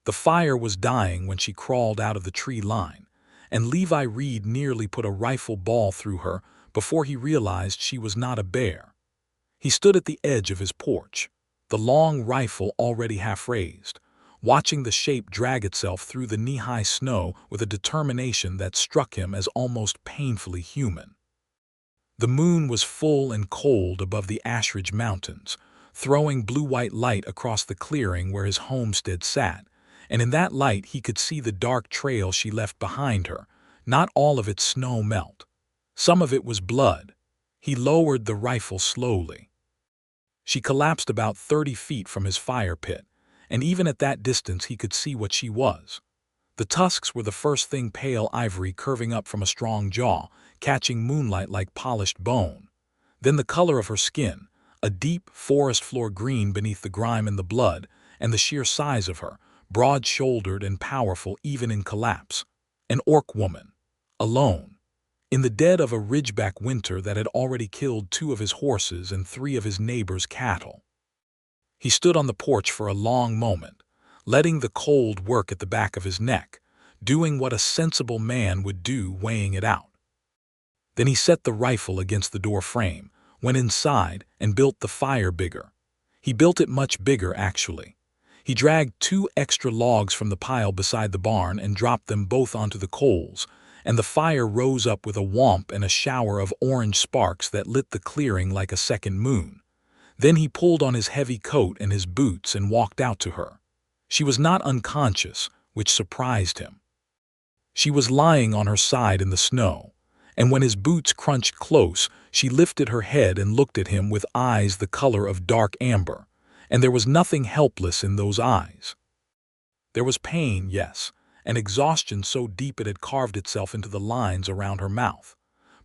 The fire was dying when she crawled out of the tree line, and Levi Reed nearly put a rifle ball through her before he realized she was not a bear. He stood at the edge of his porch, the long rifle already half raised, watching the shape drag itself through the knee-high snow with a determination that struck him as almost painfully human. The moon was full and cold above the Ashridge mountains, throwing blue-white light across the clearing where his homestead sat, and in that light he could see the dark trail she left behind her, not all of it snow melt. Some of it was blood. He lowered the rifle slowly. She collapsed about 30 feet from his fire pit, and even at that distance he could see what she was. The tusks were the first thing, pale ivory curving up from a strong jaw, catching moonlight like polished bone. Then the color of her skin, a deep forest floor green beneath the grime and the blood, and the sheer size of her, broad-shouldered and powerful even in collapse. An orc woman, alone, in the dead of a ridgeback winter that had already killed 2 of his horses and 3 of his neighbors' cattle. He stood on the porch for a long moment, letting the cold work at the back of his neck, doing what a sensible man would do, weighing it out. Then he set the rifle against the door frame, went inside, and built the fire bigger. He built it much bigger, actually. He dragged 2 extra logs from the pile beside the barn and dropped them both onto the coals, and the fire rose up with a whomp and a shower of orange sparks that lit the clearing like a second moon. Then he pulled on his heavy coat and his boots and walked out to her. She was not unconscious, which surprised him. She was lying on her side in the snow, and when his boots crunched close, she lifted her head and looked at him with eyes the color of dark amber, and there was nothing helpless in those eyes. There was pain, yes, and exhaustion so deep it had carved itself into the lines around her mouth.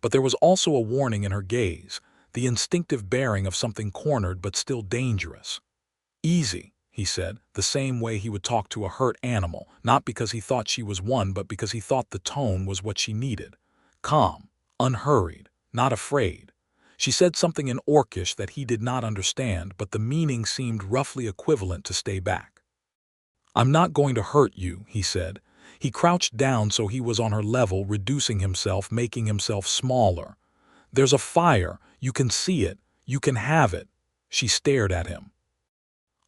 But there was also a warning in her gaze, the instinctive bearing of something cornered but still dangerous. "Easy," he said, the same way he would talk to a hurt animal, not because he thought she was one but because he thought the tone was what she needed. Calm, unhurried, not afraid. She said something in Orcish that he did not understand, but the meaning seemed roughly equivalent to stay back. "I'm not going to hurt you," he said. He crouched down so he was on her level, reducing himself, making himself smaller. "There's a fire. You can see it. You can have it." She stared at him.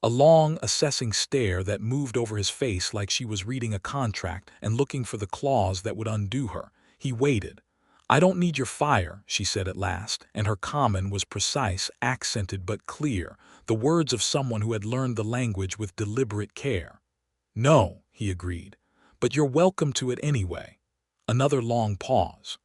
A long, assessing stare that moved over his face like she was reading a contract and looking for the clause that would undo her. He waited. "I don't need your fire," she said at last, and her comment was precise, accented but clear, the words of someone who had learned the language with deliberate care. "No," he agreed, "but you're welcome to it anyway." Another long pause.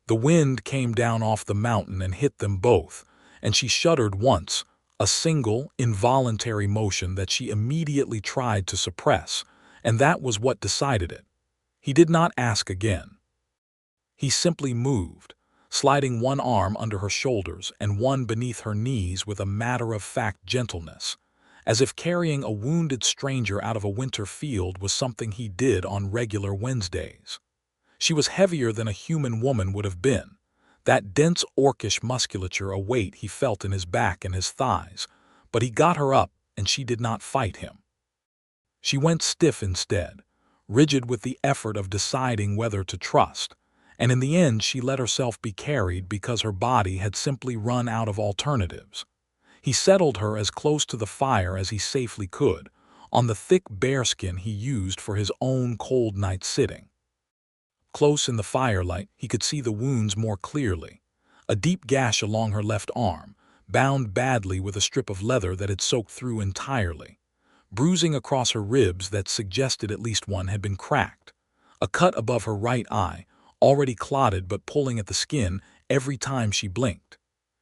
The wind came down off the mountain and hit them both, and she shuddered once, a single, involuntary motion that she immediately tried to suppress, and that was what decided it. He did not ask again. He simply moved, sliding one arm under her shoulders and one beneath her knees with a matter-of-fact gentleness, as if carrying a wounded stranger out of a winter field was something he did on regular Wednesdays. She was heavier than a human woman would have been, that dense orcish musculature a weight he felt in his back and his thighs, but he got her up and she did not fight him. She went stiff instead, rigid with the effort of deciding whether to trust, and in the end she let herself be carried because her body had simply run out of alternatives. He settled her as close to the fire as he safely could, on the thick bearskin he used for his own cold night sitting. Close in the firelight, he could see the wounds more clearly. A deep gash along her left arm, bound badly with a strip of leather that had soaked through entirely. Bruising across her ribs that suggested at least one had been cracked. A cut above her right eye, already clotted but pulling at the skin every time she blinked.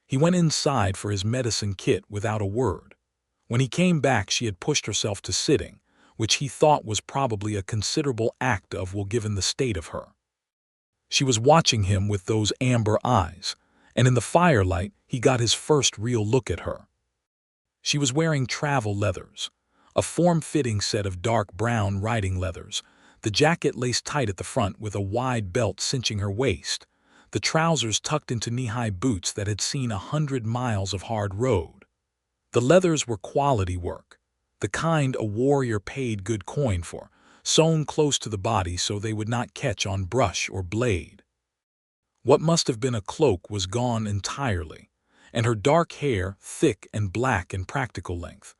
He went inside for his medicine kit without a word. When he came back, she had pushed herself to sitting, which he thought was probably a considerable act of will given the state of her. She was watching him with those amber eyes, and in the firelight he got his first real look at her. She was wearing travel leathers, a form-fitting set of dark brown riding leathers, the jacket laced tight at the front with a wide belt cinching her waist, the trousers tucked into knee-high boots that had seen 100 miles of hard road. The leathers were quality work, the kind a warrior paid good coin for, sewn close to the body so they would not catch on brush or blade. What must have been a cloak was gone entirely, and her dark hair, thick and black in practical length,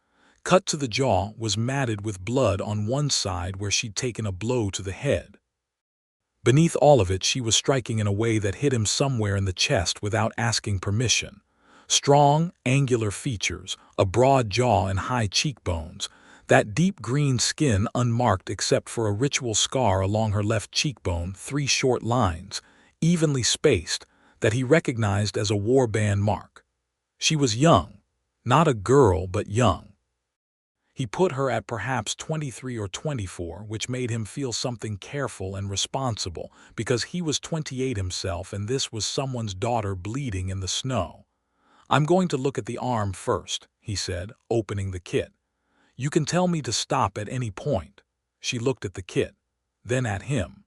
cut to the jaw, was matted with blood on one side where she'd taken a blow to the head. Beneath all of it, she was striking in a way that hit him somewhere in the chest without asking permission. Strong, angular features, a broad jaw and high cheekbones, that deep green skin unmarked except for a ritual scar along her left cheekbone, 3 short lines, evenly spaced, that he recognized as a warband mark. She was young, not a girl but young. He put her at perhaps 23 or 24, which made him feel something careful and responsible, because he was 28 himself and this was someone's daughter bleeding in the snow. "I'm going to look at the arm first," he said, opening the kit. "You can tell me to stop at any point." She looked at the kit, then at him.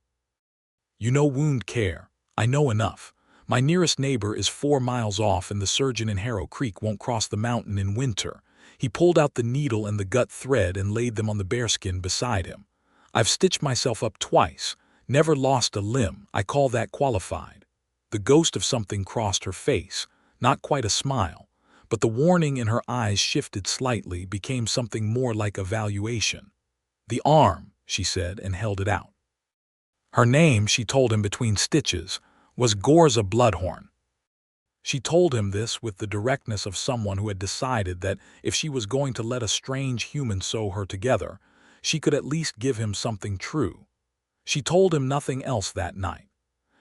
"You know wound care. I know enough. My nearest neighbor is 4 miles off and the surgeon in Harrow Creek won't cross the mountain in winter." He pulled out the needle and the gut thread and laid them on the bearskin beside him. "I've stitched myself up twice, never lost a limb. I call that qualified." The ghost of something crossed her face, not quite a smile, but the warning in her eyes shifted slightly, became something more like evaluation. "The arm," she said, and held it out. Her name, she told him between stitches, was Ghorza Bloodhorn. She told him this with the directness of someone who had decided that if she was going to let a strange human sew her together, she could at least give him something true. She told him nothing else that night.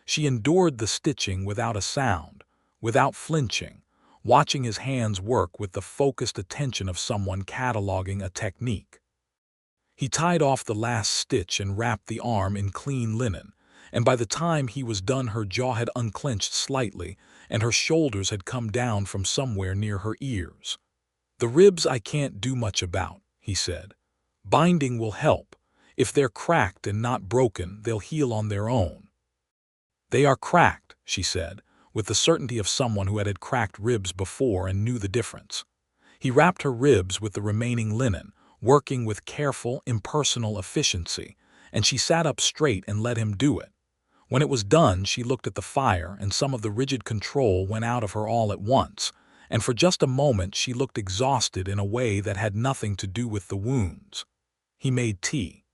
She endured the stitching without a sound, without flinching, watching his hands work with the focused attention of someone cataloging a technique. He tied off the last stitch and wrapped the arm in clean linen, and by the time he was done her jaw had unclenched slightly and her shoulders had come down from somewhere near her ears. "The ribs I can't do much about," he said. "Binding will help. If they're cracked and not broken, they'll heal on their own." "They are cracked," she said, with the certainty of someone who had cracked ribs before and knew the difference. He wrapped her ribs with the remaining linen, working with careful, impersonal efficiency, and she sat up straight and let him do it. When it was done, she looked at the fire, and some of the rigid control went out of her all at once, and for just a moment she looked exhausted in a way that had nothing to do with the wounds. He made tea.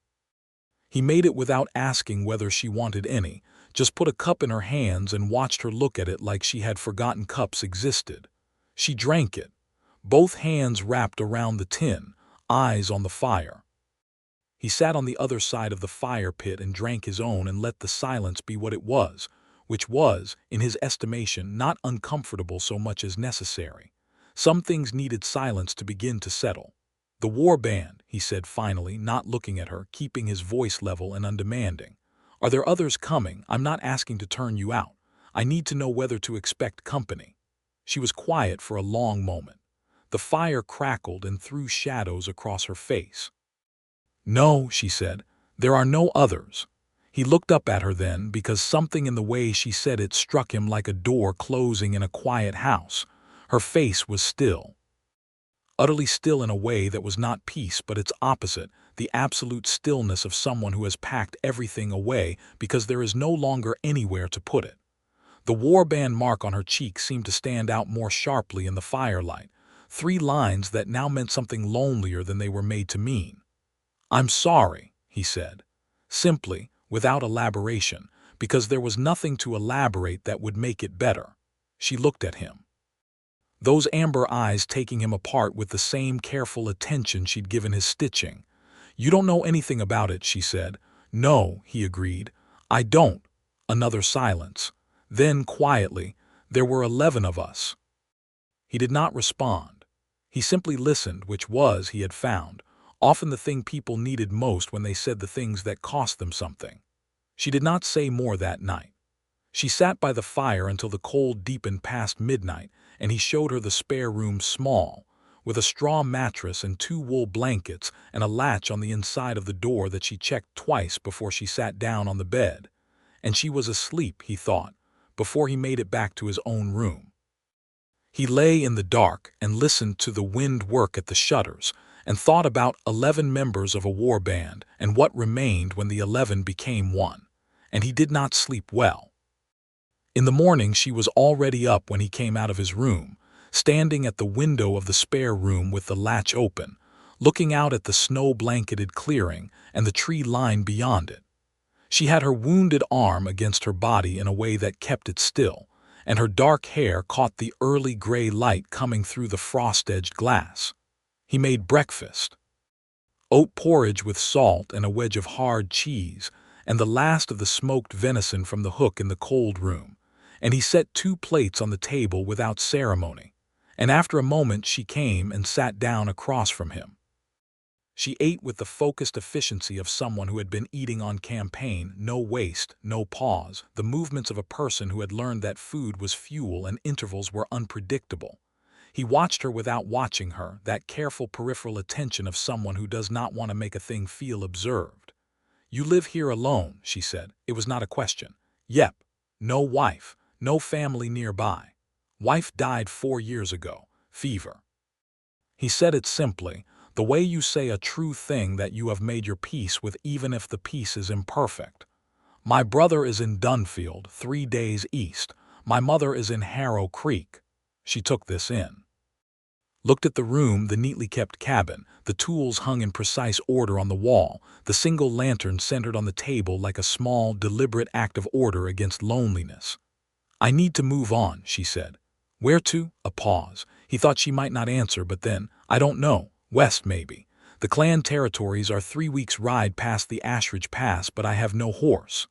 He made it without asking whether she wanted any, just put a cup in her hands and watched her look at it like she had forgotten cups existed. She drank it, both hands wrapped around the tin, eyes on the fire. He sat on the other side of the fire pit and drank his own and let the silence be what it was, which was, in his estimation, not uncomfortable so much as necessary. Some things needed silence to begin to settle. "The war band," he said finally, not looking at her, keeping his voice level and undemanding. "Are there others coming? I'm not asking to turn you out. I need to know whether to expect company." She was quiet for a long moment. The fire crackled and threw shadows across her face. "No," she said, "there are no others." He looked up at her then, because something in the way she said it struck him like a door closing in a quiet house. Her face was still. Utterly still in a way that was not peace but its opposite, the absolute stillness of someone who has packed everything away because there is no longer anywhere to put it. The warband mark on her cheek seemed to stand out more sharply in the firelight, 3 lines that now meant something lonelier than they were made to mean. "I'm sorry," he said, simply, without elaboration, because there was nothing to elaborate that would make it better. She looked at him, those amber eyes taking him apart with the same careful attention she'd given his stitching. "You don't know anything about it," she said. "No," he agreed. "I don't." Another silence. Then, quietly, "There were 11 of us." He did not respond. He simply listened, which was, he had found, often the thing people needed most when they said the things that cost them something. She did not say more that night. She sat by the fire until the cold deepened past midnight, and he showed her the spare room small, with a straw mattress and 2 wool blankets and a latch on the inside of the door that she checked twice before she sat down on the bed. And she was asleep, he thought, before he made it back to his own room. He lay in the dark and listened to the wind work at the shutters, and thought about 11 members of a war band and what remained when the 11 became one, and he did not sleep well. In the morning she was already up when he came out of his room, standing at the window of the spare room with the latch open, looking out at the snow-blanketed clearing and the tree line beyond it. She had her wounded arm against her body in a way that kept it still, and her dark hair caught the early gray light coming through the frost-edged glass. He made breakfast. Oat porridge with salt and a wedge of hard cheese, and the last of the smoked venison from the hook in the cold room, and he set 2 plates on the table without ceremony, and after a moment she came and sat down across from him. She ate with the focused efficiency of someone who had been eating on campaign, no waste, no pause, the movements of a person who had learned that food was fuel and intervals were unpredictable. He watched her without watching her, that careful peripheral attention of someone who does not want to make a thing feel observed. "You live here alone," she said. It was not a question. "Yep. No wife, no family nearby. Wife died 4 years ago. Fever." He said it simply, the way you say a true thing that you have made your peace with even if the peace is imperfect. "My brother is in Dunfield, 3 days east. My mother is in Harrow Creek." She took this in. Looked at the room, the neatly kept cabin, the tools hung in precise order on the wall, the single lantern centered on the table like a small, deliberate act of order against loneliness. "I need to move on," she said. "Where to?" A pause. He thought she might not answer, but then, "I don't know. West, maybe. The clan territories are 3 weeks' ride past the Ashridge Pass, but I have no horse."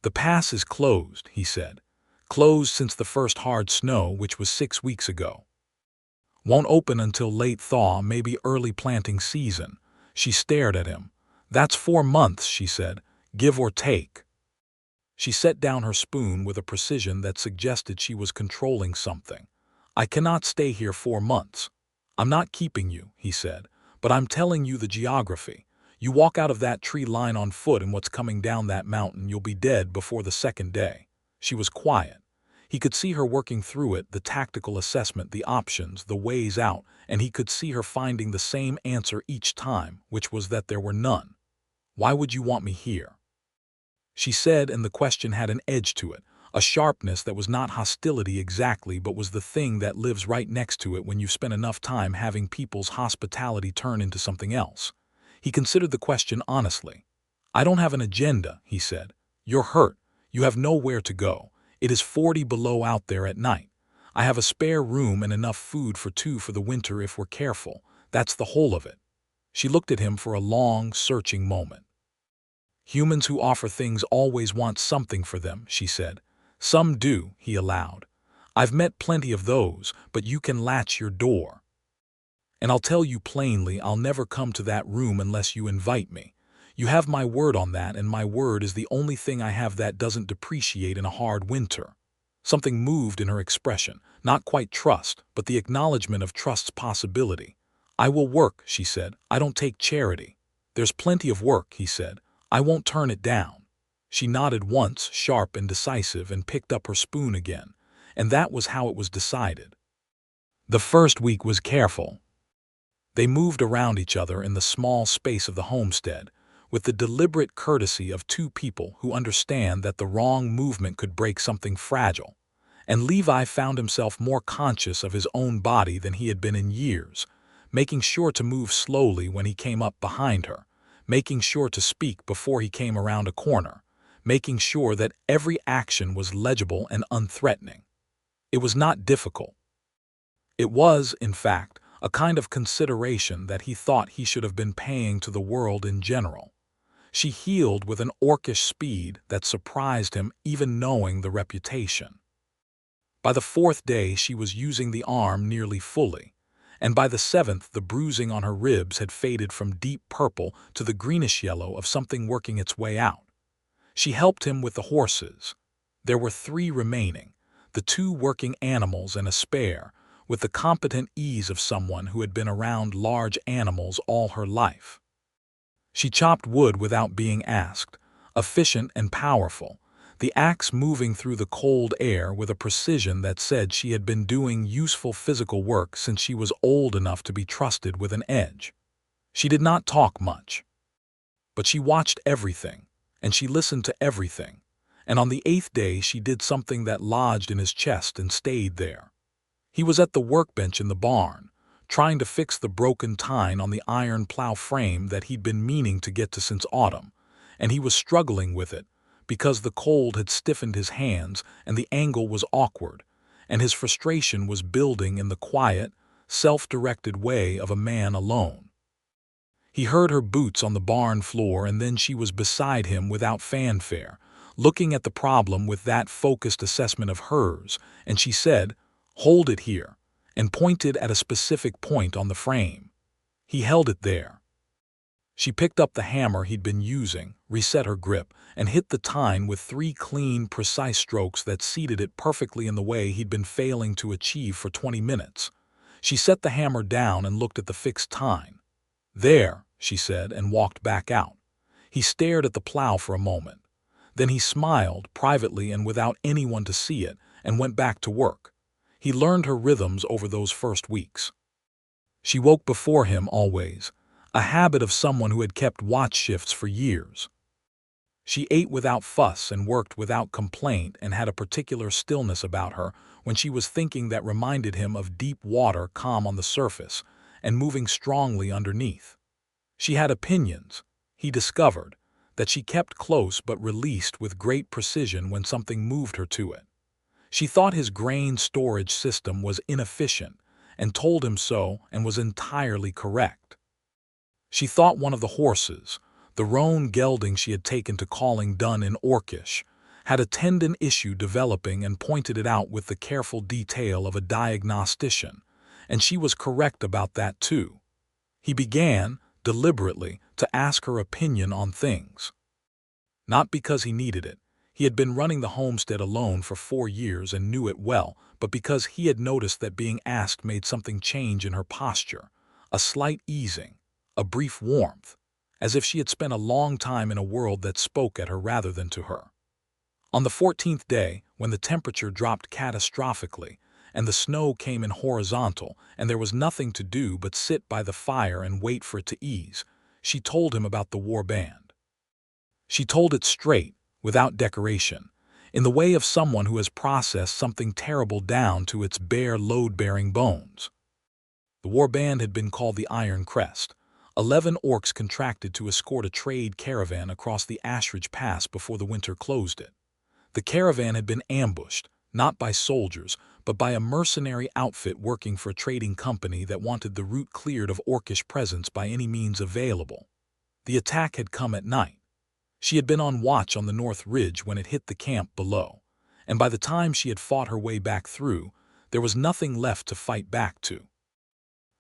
"The pass is closed," he said. "Closed since the first hard snow, which was 6 weeks ago. Won't open until late thaw, maybe early planting season." She stared at him. "That's 4 months," she said, "give or take." She set down her spoon with a precision that suggested she was controlling something. "I cannot stay here 4 months. I'm not keeping you," he said, "but I'm telling you the geography. You walk out of that tree line on foot and what's coming down that mountain, you'll be dead before the 2nd day." She was quiet. He could see her working through it, the tactical assessment, the options, the ways out, and he could see her finding the same answer each time, which was that there were none. "Why would you want me here?" she said, and the question had an edge to it, a sharpness that was not hostility exactly, but was the thing that lives right next to it when you've spent enough time having people's hospitality turn into something else. He considered the question honestly. "I don't have an agenda," he said. "You're hurt. You have nowhere to go. It is 40 below out there at night. I have a spare room and enough food for 2 for the winter if we're careful. That's the whole of it." She looked at him for a long, searching moment. "Humans who offer things always want something for them," she said. "Some do," he allowed. "I've met plenty of those, but you can latch your door. And I'll tell you plainly, I'll never come to that room unless you invite me. You have my word on that, and my word is the only thing I have that doesn't depreciate in a hard winter." Something moved in her expression, not quite trust, but the acknowledgement of trust's possibility. "I will work," she said. "I don't take charity." "There's plenty of work," he said. "I won't turn it down." She nodded once, sharp and decisive, and picked up her spoon again, and that was how it was decided. The first week was careful. They moved around each other in the small space of the homestead, with the deliberate courtesy of 2 people who understand that the wrong movement could break something fragile. And Levi found himself more conscious of his own body than he had been in years, making sure to move slowly when he came up behind her, making sure to speak before he came around a corner, making sure that every action was legible and unthreatening. It was not difficult. It was, in fact, a kind of consideration that he thought he should have been paying to the world in general. She healed with an orcish speed that surprised him, even knowing the reputation. By the 4th day she was using the arm nearly fully, and by the 7th the bruising on her ribs had faded from deep purple to the greenish yellow of something working its way out. She helped him with the horses. There were 3 remaining, the 2 working animals and a spare, with the competent ease of someone who had been around large animals all her life. She chopped wood without being asked, efficient and powerful, the axe moving through the cold air with a precision that said she had been doing useful physical work since she was old enough to be trusted with an edge. She did not talk much, but she watched everything, and she listened to everything, and on the 8th day she did something that lodged in his chest and stayed there. He was at the workbench in the barn, trying to fix the broken tine on the iron plow frame that he'd been meaning to get to since autumn, and he was struggling with it because the cold had stiffened his hands and the angle was awkward, and his frustration was building in the quiet, self-directed way of a man alone. He heard her boots on the barn floor, and then she was beside him without fanfare, looking at the problem with that focused assessment of hers, and she said, "Hold it here," and pointed at a specific point on the frame. He held it there. She picked up the hammer he'd been using, reset her grip, and hit the tine with 3 clean, precise strokes that seated it perfectly in the way he'd been failing to achieve for 20 minutes. She set the hammer down and looked at the fixed tine. "There," she said, and walked back out. He stared at the plow for a moment. Then he smiled, privately and without anyone to see it, and went back to work. He learned her rhythms over those first weeks. She woke before him always, a habit of someone who had kept watch shifts for years. She ate without fuss and worked without complaint and had a particular stillness about her when she was thinking that reminded him of deep water calm on the surface and moving strongly underneath. She had opinions, he discovered, that she kept close but released with great precision when something moved her to it. She thought his grain storage system was inefficient and told him so and was entirely correct. She thought one of the horses, the roan gelding she had taken to calling done in Orcish, had a tendon issue developing and pointed it out with the careful detail of a diagnostician, and she was correct about that too. He began, deliberately, to ask her opinion on things. Not because he needed it. He had been running the homestead alone for 4 years and knew it well, but because he had noticed that being asked made something change in her posture, a slight easing, a brief warmth, as if she had spent a long time in a world that spoke at her rather than to her. On the 14th day, when the temperature dropped catastrophically, and the snow came in horizontal, and there was nothing to do but sit by the fire and wait for it to ease, she told him about the war band. She told it straight, without decoration, in the way of someone who has processed something terrible down to its bare load-bearing bones. The war band had been called the Iron Crest. 11 orcs contracted to escort a trade caravan across the Ashridge Pass before the winter closed it. The caravan had been ambushed, not by soldiers, but by a mercenary outfit working for a trading company that wanted the route cleared of orcish presence by any means available. The attack had come at night. She had been on watch on the North Ridge when it hit the camp below, and by the time she had fought her way back through, there was nothing left to fight back to.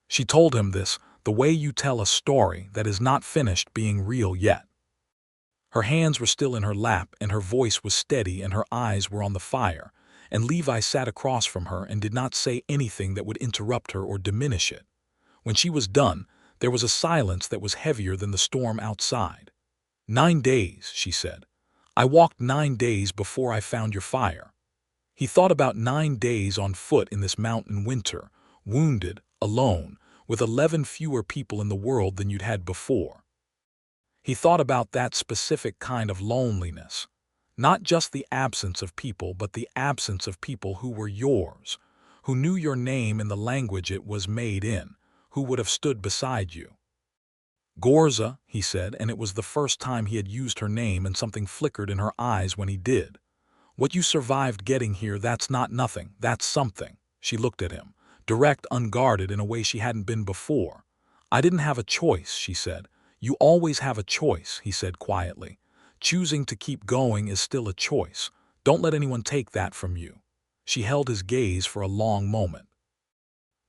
She told him this, the way you tell a story that is not finished being real yet. Her hands were still in her lap, and her voice was steady, and her eyes were on the fire, and Levi sat across from her and did not say anything that would interrupt her or diminish it. When she was done, there was a silence that was heavier than the storm outside. 9 days, she said. I walked 9 days before I found your fire. He thought about 9 days on foot in this mountain winter, wounded, alone, with 11 fewer people in the world than you'd had before. He thought about that specific kind of loneliness, not just the absence of people, but the absence of people who were yours, who knew your name in the language it was made in, who would have stood beside you. Ghorza, he said, and it was the first time he had used her name, and something flickered in her eyes when he did. What you survived getting here, that's not nothing, that's something. She looked at him, direct, unguarded, in a way she hadn't been before. I didn't have a choice, she said. You always have a choice, he said quietly. Choosing to keep going is still a choice. Don't let anyone take that from you. She held his gaze for a long moment.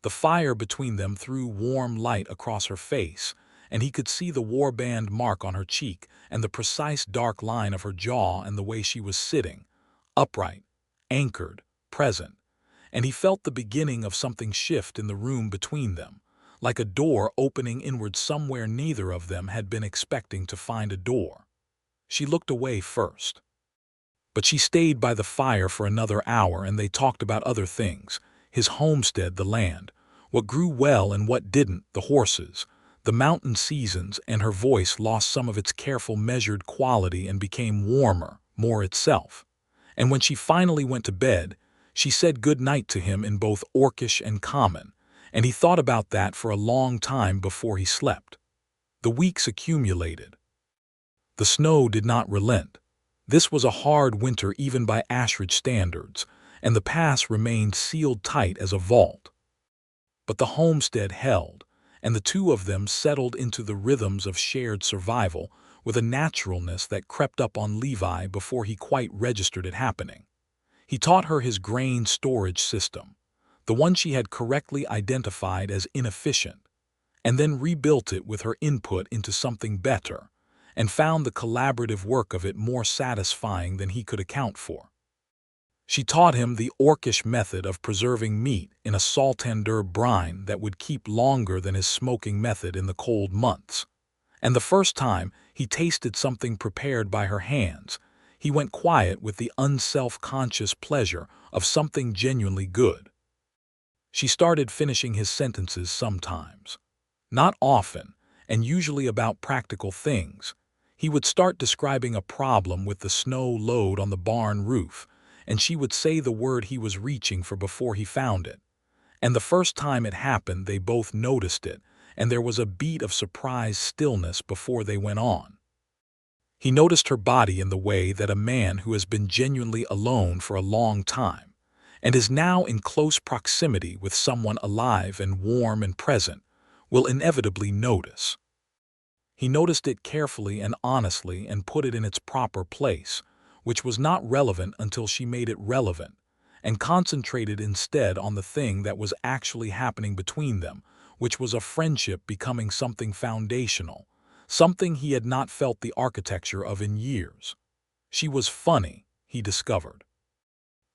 The fire between them threw warm light across her face, and he could see the warband mark on her cheek and the precise dark line of her jaw and the way she was sitting, upright, anchored, present, and he felt the beginning of something shift in the room between them, like a door opening inward somewhere neither of them had been expecting to find a door. She looked away first. But she stayed by the fire for another hour, and they talked about other things, his homestead, the land, what grew well and what didn't, the horses, The mountain seasons and her voice lost some of its careful measured quality and became warmer, more itself. And when she finally went to bed, she said good night to him in both Orcish and Common, and he thought about that for a long time before he slept. The weeks accumulated. The snow did not relent. This was a hard winter even by Ashridge standards, and the pass remained sealed tight as a vault. But the homestead held, and the two of them settled into the rhythms of shared survival with a naturalness that crept up on Levi before he quite registered it happening. He taught her his grain storage system, the one she had correctly identified as inefficient, and then rebuilt it with her input into something better, and found the collaborative work of it more satisfying than he could account for. She taught him the Orcish method of preserving meat in a saltander brine that would keep longer than his smoking method in the cold months. And the first time he tasted something prepared by her hands, he went quiet with the unself-conscious pleasure of something genuinely good. She started finishing his sentences sometimes. Not often, and usually about practical things. He would start describing a problem with the snow load on the barn roof, and she would say the word he was reaching for before he found it. And the first time it happened, they both noticed it, and there was a beat of surprised stillness before they went on. He noticed her body in the way that a man who has been genuinely alone for a long time, and is now in close proximity with someone alive and warm and present, will inevitably notice. He noticed it carefully and honestly and put it in its proper place, which was not relevant until she made it relevant, and concentrated instead on the thing that was actually happening between them, which was a friendship becoming something foundational, something he had not felt the architecture of in years. She was funny, he discovered.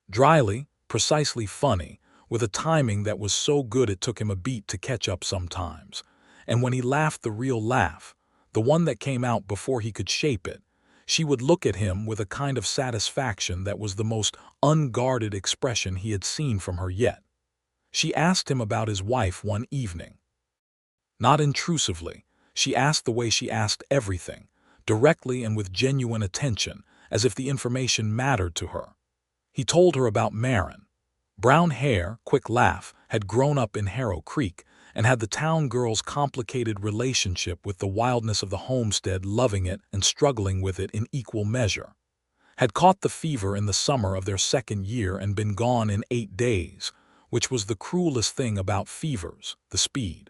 Dryly, precisely funny, with a timing that was so good it took him a beat to catch up sometimes, and when he laughed the real laugh, the one that came out before he could shape it, she would look at him with a kind of satisfaction that was the most unguarded expression he had seen from her yet. She asked him about his wife one evening. Not intrusively, she asked the way she asked everything, directly and with genuine attention, as if the information mattered to her. He told her about Marin. Brown hair, quick laugh, had grown up in Harrow Creek, and had the town girl's complicated relationship with the wildness of the homestead, loving it and struggling with it in equal measure. Had caught the fever in the summer of their second year and been gone in 8 days, which was the cruelest thing about fevers, the speed.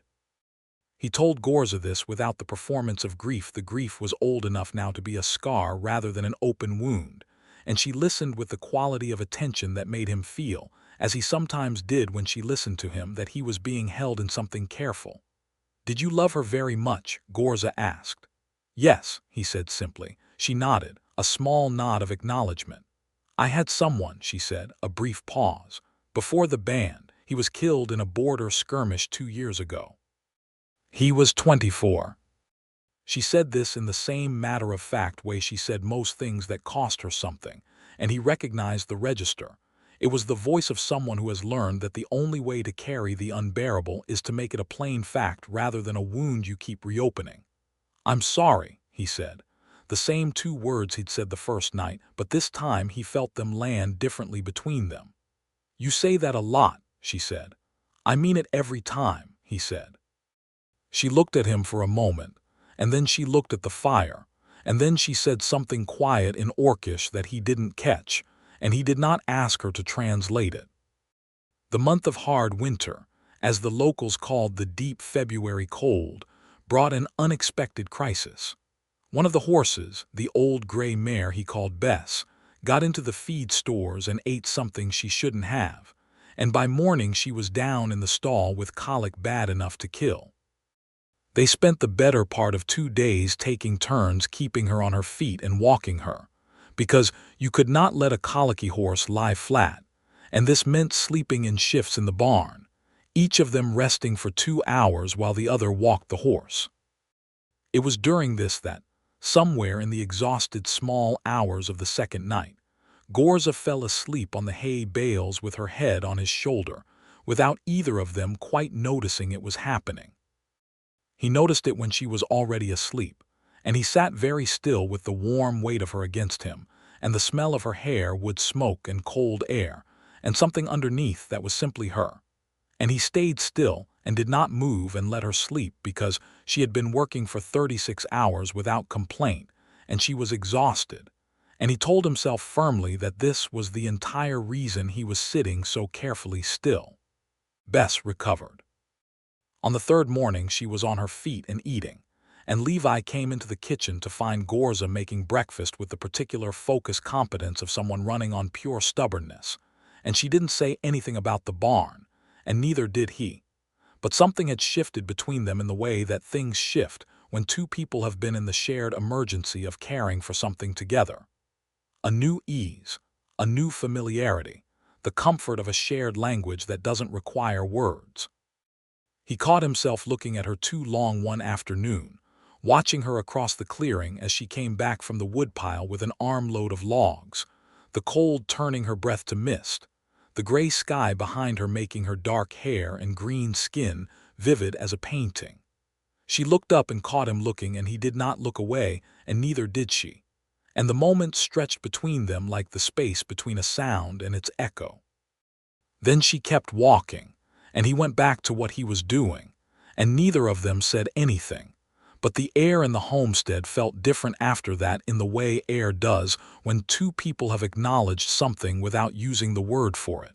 He told Ghorza this without the performance of grief. The grief was old enough now to be a scar rather than an open wound, and she listened with the quality of attention that made him feel, as he sometimes did when she listened to him, that he was being held in something careful. "Did you love her very much?" Ghorza asked. "Yes," he said simply. She nodded, a small nod of acknowledgement. "I had someone," she said, a brief pause. "Before the band, he was killed in a border skirmish 2 years ago. He was 24. She said this in the same matter-of-fact way she said most things that cost her something, and he recognized the register. It was the voice of someone who has learned that the only way to carry the unbearable is to make it a plain fact rather than a wound you keep reopening. "I'm sorry," he said. The same 2 words he'd said the first night, but this time he felt them land differently between them. "You say that a lot," she said. "I mean it every time," he said. She looked at him for a moment, and then she looked at the fire, and then she said something quiet in Orcish that he didn't catch, and he did not ask her to translate it. The month of hard winter, as the locals called the deep February cold, brought an unexpected crisis. One of the horses, the old gray mare he called Bess, got into the feed stores and ate something she shouldn't have, and by morning she was down in the stall with colic bad enough to kill. They spent the better part of 2 days taking turns keeping her on her feet and walking her, because you could not let a colicky horse lie flat, and this meant sleeping in shifts in the barn, each of them resting for 2 hours while the other walked the horse. It was during this that, somewhere in the exhausted small hours of the second night, Ghorza fell asleep on the hay bales with her head on his shoulder, without either of them quite noticing it was happening. He noticed it when she was already asleep, and he sat very still with the warm weight of her against him, and the smell of her hair, wood smoke, and cold air, and something underneath that was simply her. And he stayed still and did not move and let her sleep because she had been working for 36 hours without complaint, and she was exhausted. And he told himself firmly that this was the entire reason he was sitting so carefully still. Bess recovered. On the third morning she was on her feet and eating, and Levi came into the kitchen to find Ghorza making breakfast with the particular focused competence of someone running on pure stubbornness. And she didn't say anything about the barn, and neither did he. But something had shifted between them in the way that things shift when two people have been in the shared emergency of caring for something together. A new ease, a new familiarity, the comfort of a shared language that doesn't require words. He caught himself looking at her too long one afternoon, watching her across the clearing as she came back from the woodpile with an armload of logs, the cold turning her breath to mist, the gray sky behind her making her dark hair and green skin vivid as a painting. She looked up and caught him looking, and he did not look away, and neither did she. And the moment stretched between them like the space between a sound and its echo. Then she kept walking, and he went back to what he was doing, and neither of them said anything. But the air in the homestead felt different after that, in the way air does when two people have acknowledged something without using the word for it.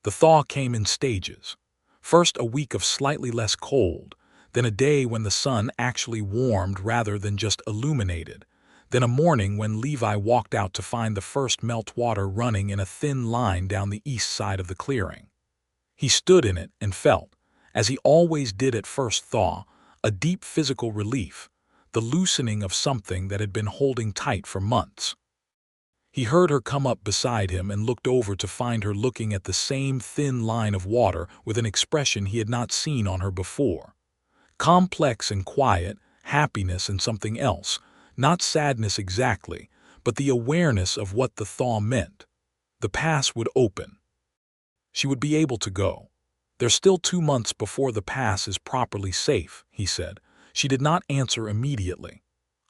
The thaw came in stages. First a week of slightly less cold, then a day when the sun actually warmed rather than just illuminated, then a morning when Levi walked out to find the first meltwater running in a thin line down the east side of the clearing. He stood in it and felt, as he always did at first thaw, a deep physical relief, the loosening of something that had been holding tight for months. He heard her come up beside him and looked over to find her looking at the same thin line of water with an expression he had not seen on her before. Complex and quiet, happiness and something else, not sadness exactly, but the awareness of what the thaw meant. The pass would open. She would be able to go. There's still 2 months before the pass is properly safe, he said. She did not answer immediately.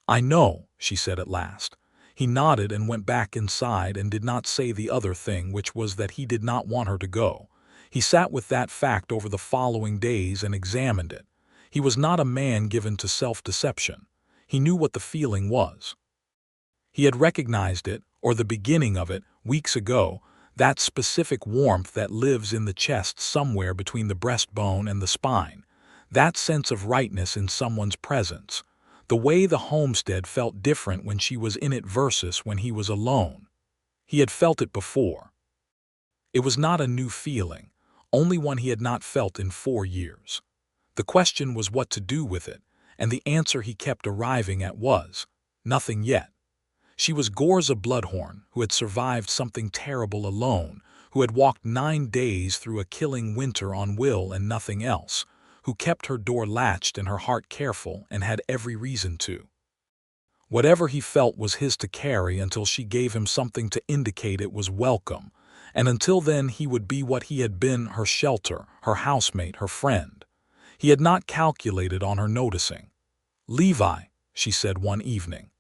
I know, she said at last. He nodded and went back inside and did not say the other thing, which was that he did not want her to go. He sat with that fact over the following days and examined it. He was not a man given to self-deception. He knew what the feeling was. He had recognized it, or the beginning of it, weeks ago, that specific warmth that lives in the chest somewhere between the breastbone and the spine, that sense of rightness in someone's presence, the way the homestead felt different when she was in it versus when he was alone. He had felt it before. It was not a new feeling, only one he had not felt in 4 years. The question was what to do with it, and the answer he kept arriving at was, nothing yet. She was Ghorza Bloodhorn, who had survived something terrible alone, who had walked 9 days through a killing winter on will and nothing else, who kept her door latched and her heart careful and had every reason to. Whatever he felt was his to carry until she gave him something to indicate it was welcome, and until then he would be what he had been, her shelter, her housemate, her friend. He had not calculated on her noticing. Levi, she said one evening.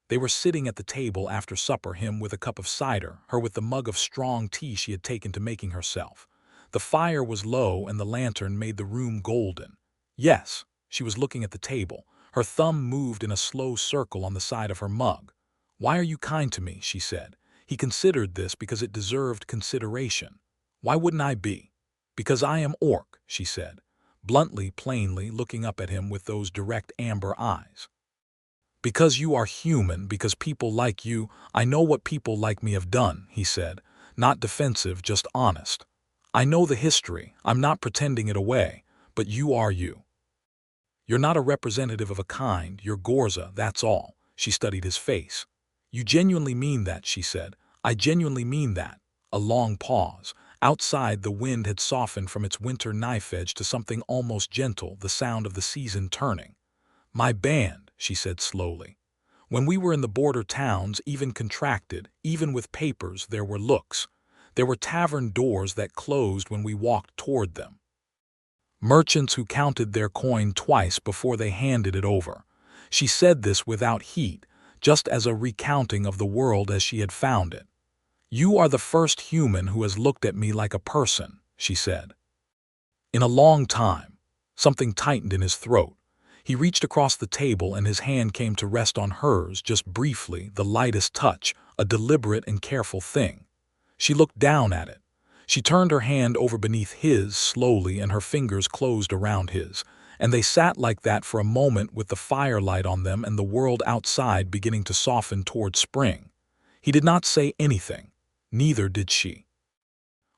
They were sitting at the table after supper, him with a cup of cider, her with the mug of strong tea she had taken to making herself. The fire was low and the lantern made the room golden. Yes, she was looking at the table. Her thumb moved in a slow circle on the side of her mug. Why are you kind to me, she said. He considered this because it deserved consideration. Why wouldn't I be? Because I am Orc, she said, bluntly, plainly, looking up at him with those direct amber eyes. Because you are human, because people like you, I know what people like me have done, he said, not defensive, just honest. I know the history, I'm not pretending it away, but you are you. You're not a representative of a kind, you're Ghorza, that's all. She studied his face. You genuinely mean that, she said. I genuinely mean that. A long pause. Outside, the wind had softened from its winter knife edge to something almost gentle, the sound of the season turning. My band, she said slowly. When we were in the border towns, even contracted, even with papers, there were looks. There were tavern doors that closed when we walked toward them. merchants who counted their coin twice before they handed it over. She said this without heat, just as a recounting of the world as she had found it. "You are the first human who has looked at me like a person," she said. In a long time, something tightened in his throat. He reached across the table and his hand came to rest on hers just briefly, the lightest touch, a deliberate and careful thing. She looked down at it. She turned her hand over beneath his slowly and her fingers closed around his, and they sat like that for a moment with the firelight on them and the world outside beginning to soften toward spring. He did not say anything, neither did she.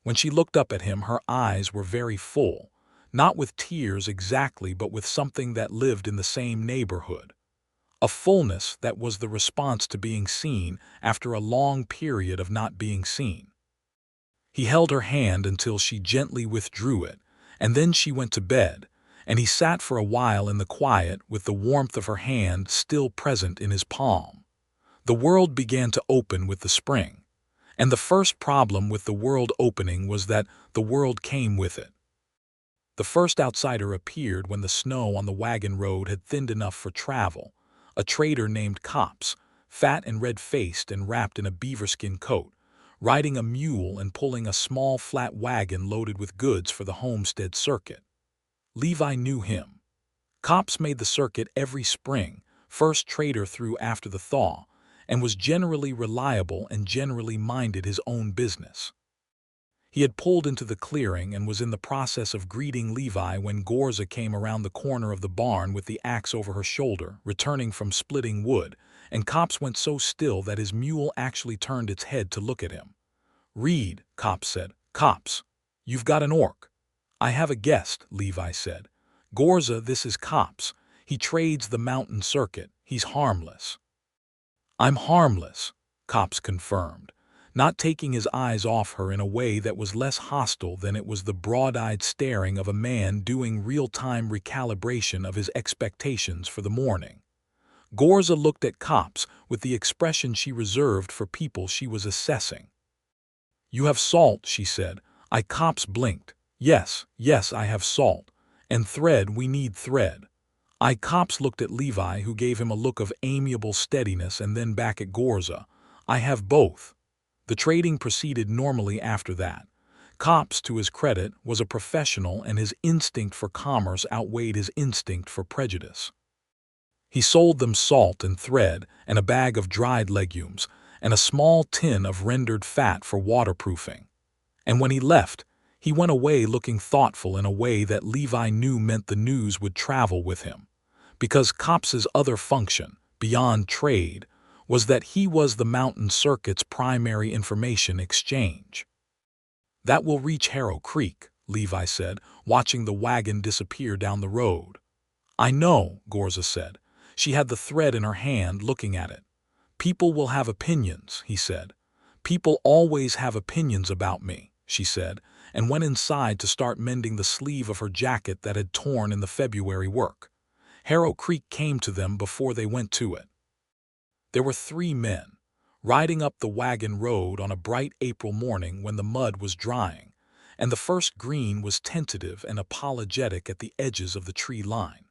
When she looked up at him, her eyes were very full, not with tears exactly, but with something that lived in the same neighborhood. A fullness that was the response to being seen after a long period of not being seen. He held her hand until she gently withdrew it, and then she went to bed, and he sat for a while in the quiet with the warmth of her hand still present in his palm. The world began to open with the spring, and the first problem with the world opening was that the world came with it. The first outsider appeared when the snow on the wagon road had thinned enough for travel, a trader named Copse, fat and red-faced and wrapped in a beaverskin coat, riding a mule and pulling a small flat wagon loaded with goods for the homestead circuit. Levi knew him. Copse made the circuit every spring, first trader through after the thaw, and was generally reliable and generally minded his own business. He had pulled into the clearing and was in the process of greeting Levi when Ghorza came around the corner of the barn with the axe over her shoulder, returning from splitting wood, and Copse went so still that his mule actually turned its head to look at him. "Reed," Copse said. "Copse, you've got an orc." "I have a guest," Levi said. "Ghorza, this is Copse. He trades the mountain circuit. He's harmless." "I'm harmless," Copse confirmed, not taking his eyes off her in a way that was less hostile than it was the broad-eyed staring of a man doing real-time recalibration of his expectations for the morning. Ghorza looked at Copse with the expression she reserved for people she was assessing. "You have salt," she said. Copse blinked. Yes, I have salt. And thread, we need thread." Copse looked at Levi, who gave him a look of amiable steadiness, and then back at Ghorza. "I have both." The trading proceeded normally after that. Copse, to his credit, was a professional and his instinct for commerce outweighed his instinct for prejudice. He sold them salt and thread and a bag of dried legumes and a small tin of rendered fat for waterproofing. And when he left, he went away looking thoughtful in a way that Levi knew meant the news would travel with him, because Copse's other function, beyond trade, was that he was the mountain circuit's primary information exchange. "That will reach Harrow Creek," Levi said, watching the wagon disappear down the road. "I know," Ghorza said. She had the thread in her hand, looking at it. "People will have opinions," he said. "People always have opinions about me," she said, and went inside to start mending the sleeve of her jacket that had torn in the February work. Harrow Creek came to them before they went to it. There were 3 men, riding up the wagon road on a bright April morning when the mud was drying, and the first green was tentative and apologetic at the edges of the tree line.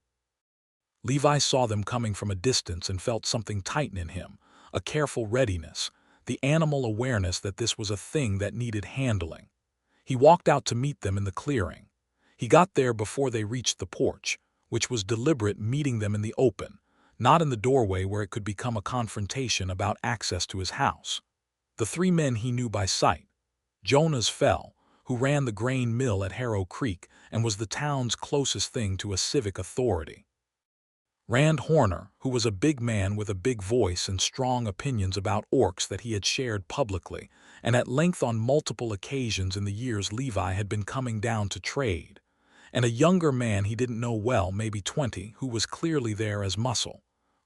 Levi saw them coming from a distance and felt something tighten in him, a careful readiness, the animal awareness that this was a thing that needed handling. He walked out to meet them in the clearing. He got there before they reached the porch, which was deliberate, meeting them in the open, not in the doorway where it could become a confrontation about access to his house. The 3 men he knew by sight. Jonas Fell, who ran the grain mill at Harrow Creek and was the town's closest thing to a civic authority. Rand Horner, who was a big man with a big voice and strong opinions about orcs that he had shared publicly and at length on multiple occasions in the years Levi had been coming down to trade. And a younger man he didn't know well, maybe 20, who was clearly there as muscle.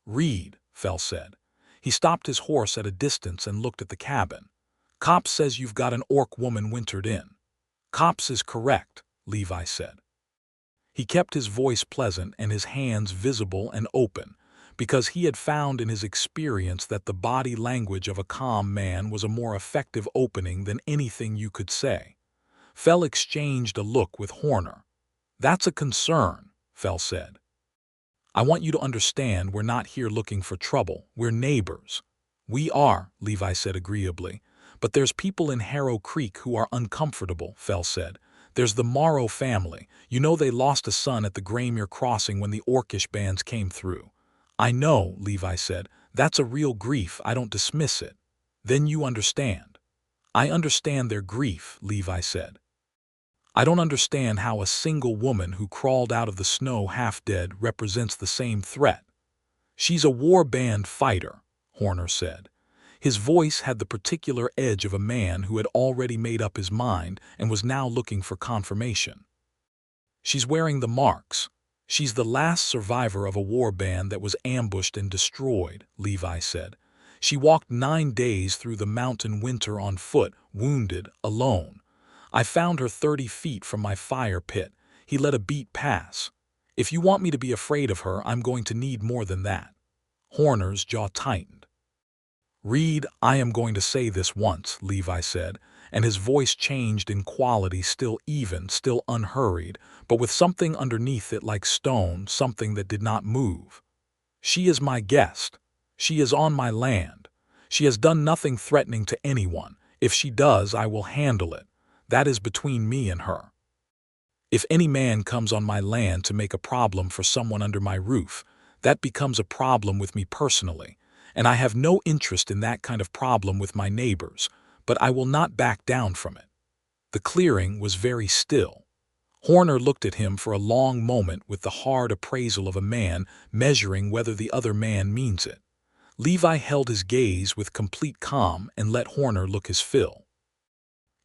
"Reed," Fell said. He stopped his horse at a distance and looked at the cabin. "Copse says you've got an orc woman wintered in." "Copse is correct," Levi said. He kept his voice pleasant and his hands visible and open, because he had found in his experience that the body language of a calm man was a more effective opening than anything you could say. Fell exchanged a look with Horner. That's a concern, Fell said. I want you to understand we're not here looking for trouble. We're neighbors. We are, Levi said agreeably. But there's people in Harrow Creek who are uncomfortable, Fell said. There's the Morrow family. You know they lost a son at the Graymere Crossing when the Orcish bands came through. I know, Levi said. That's a real grief. I don't dismiss it. Then you understand. I understand their grief, Levi said. I don't understand how a single woman who crawled out of the snow half-dead represents the same threat. She's a war band fighter, Horner said. His voice had the particular edge of a man who had already made up his mind and was now looking for confirmation. She's wearing the marks. She's the last survivor of a war band that was ambushed and destroyed, Levi said. She walked 9 days through the mountain winter on foot, wounded, alone. I found her 30 feet from my fire pit. He let a beat pass. If you want me to be afraid of her, I'm going to need more than that. Horner's jaw tightened. Reed, I am going to say this once, Levi said, and his voice changed in quality, still even, still unhurried, but with something underneath it like stone, something that did not move. She is my guest. She is on my land. She has done nothing threatening to anyone. If she does, I will handle it. That is between me and her. If any man comes on my land to make a problem for someone under my roof, that becomes a problem with me personally, and I have no interest in that kind of problem with my neighbors, but I will not back down from it. The clearing was very still. Horner looked at him for a long moment with the hard appraisal of a man measuring whether the other man means it. Levi held his gaze with complete calm and let Horner look his fill.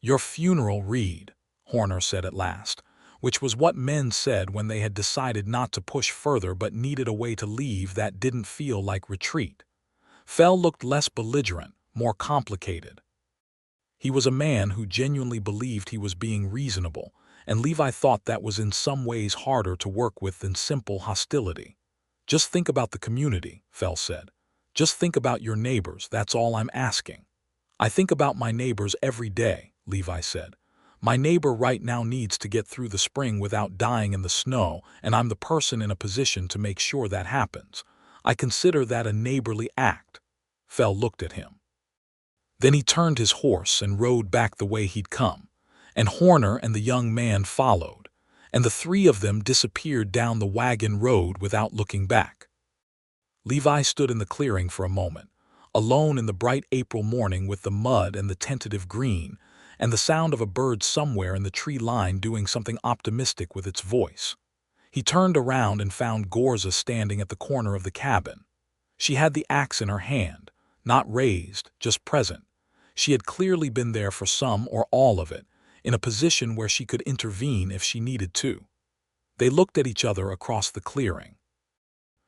Your funeral, Reed, Horner said at last, which was what men said when they had decided not to push further but needed a way to leave that didn't feel like retreat. Fell looked less belligerent, more complicated. He was a man who genuinely believed he was being reasonable, and Levi thought that was in some ways harder to work with than simple hostility. Just think about the community, Fell said. Just think about your neighbors, that's all I'm asking. I think about my neighbors every day, Levi said. My neighbor right now needs to get through the spring without dying in the snow, and I'm the person in a position to make sure that happens. I consider that a neighborly act. Fell looked at him. Then he turned his horse and rode back the way he'd come, and Horner and the young man followed, and the three of them disappeared down the wagon road without looking back. Levi stood in the clearing for a moment, alone in the bright April morning with the mud and the tentative green, and the sound of a bird somewhere in the tree line doing something optimistic with its voice. He turned around and found Ghorza standing at the corner of the cabin. She had the axe in her hand, not raised, just present. She had clearly been there for some or all of it, in a position where she could intervene if she needed to. They looked at each other across the clearing.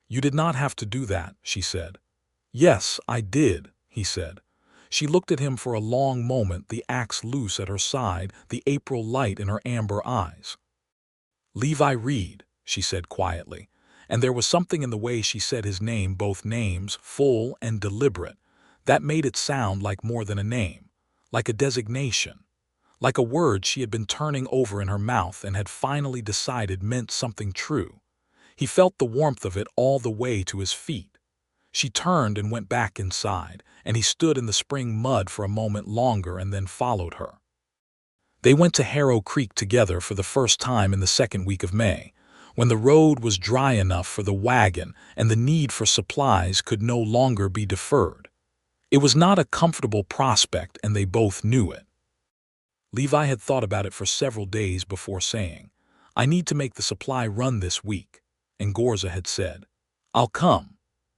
You did not have to do that, she said. Yes, I did, he said. She looked at him for a long moment, the axe loose at her side, the April light in her amber eyes. Levi Reed, she said quietly, and there was something in the way she said his name, both names, full and deliberate, that made it sound like more than a name, like a designation, like a word she had been turning over in her mouth and had finally decided meant something true. He felt the warmth of it all the way to his feet. She turned and went back inside, and he stood in the spring mud for a moment longer and then followed her. They went to Harrow Creek together for the first time in the second week of May, when the road was dry enough for the wagon and the need for supplies could no longer be deferred. It was not a comfortable prospect, and they both knew it. Levi had thought about it for several days before saying, I need to make the supply run this week, and Ghorza had said, I'll come.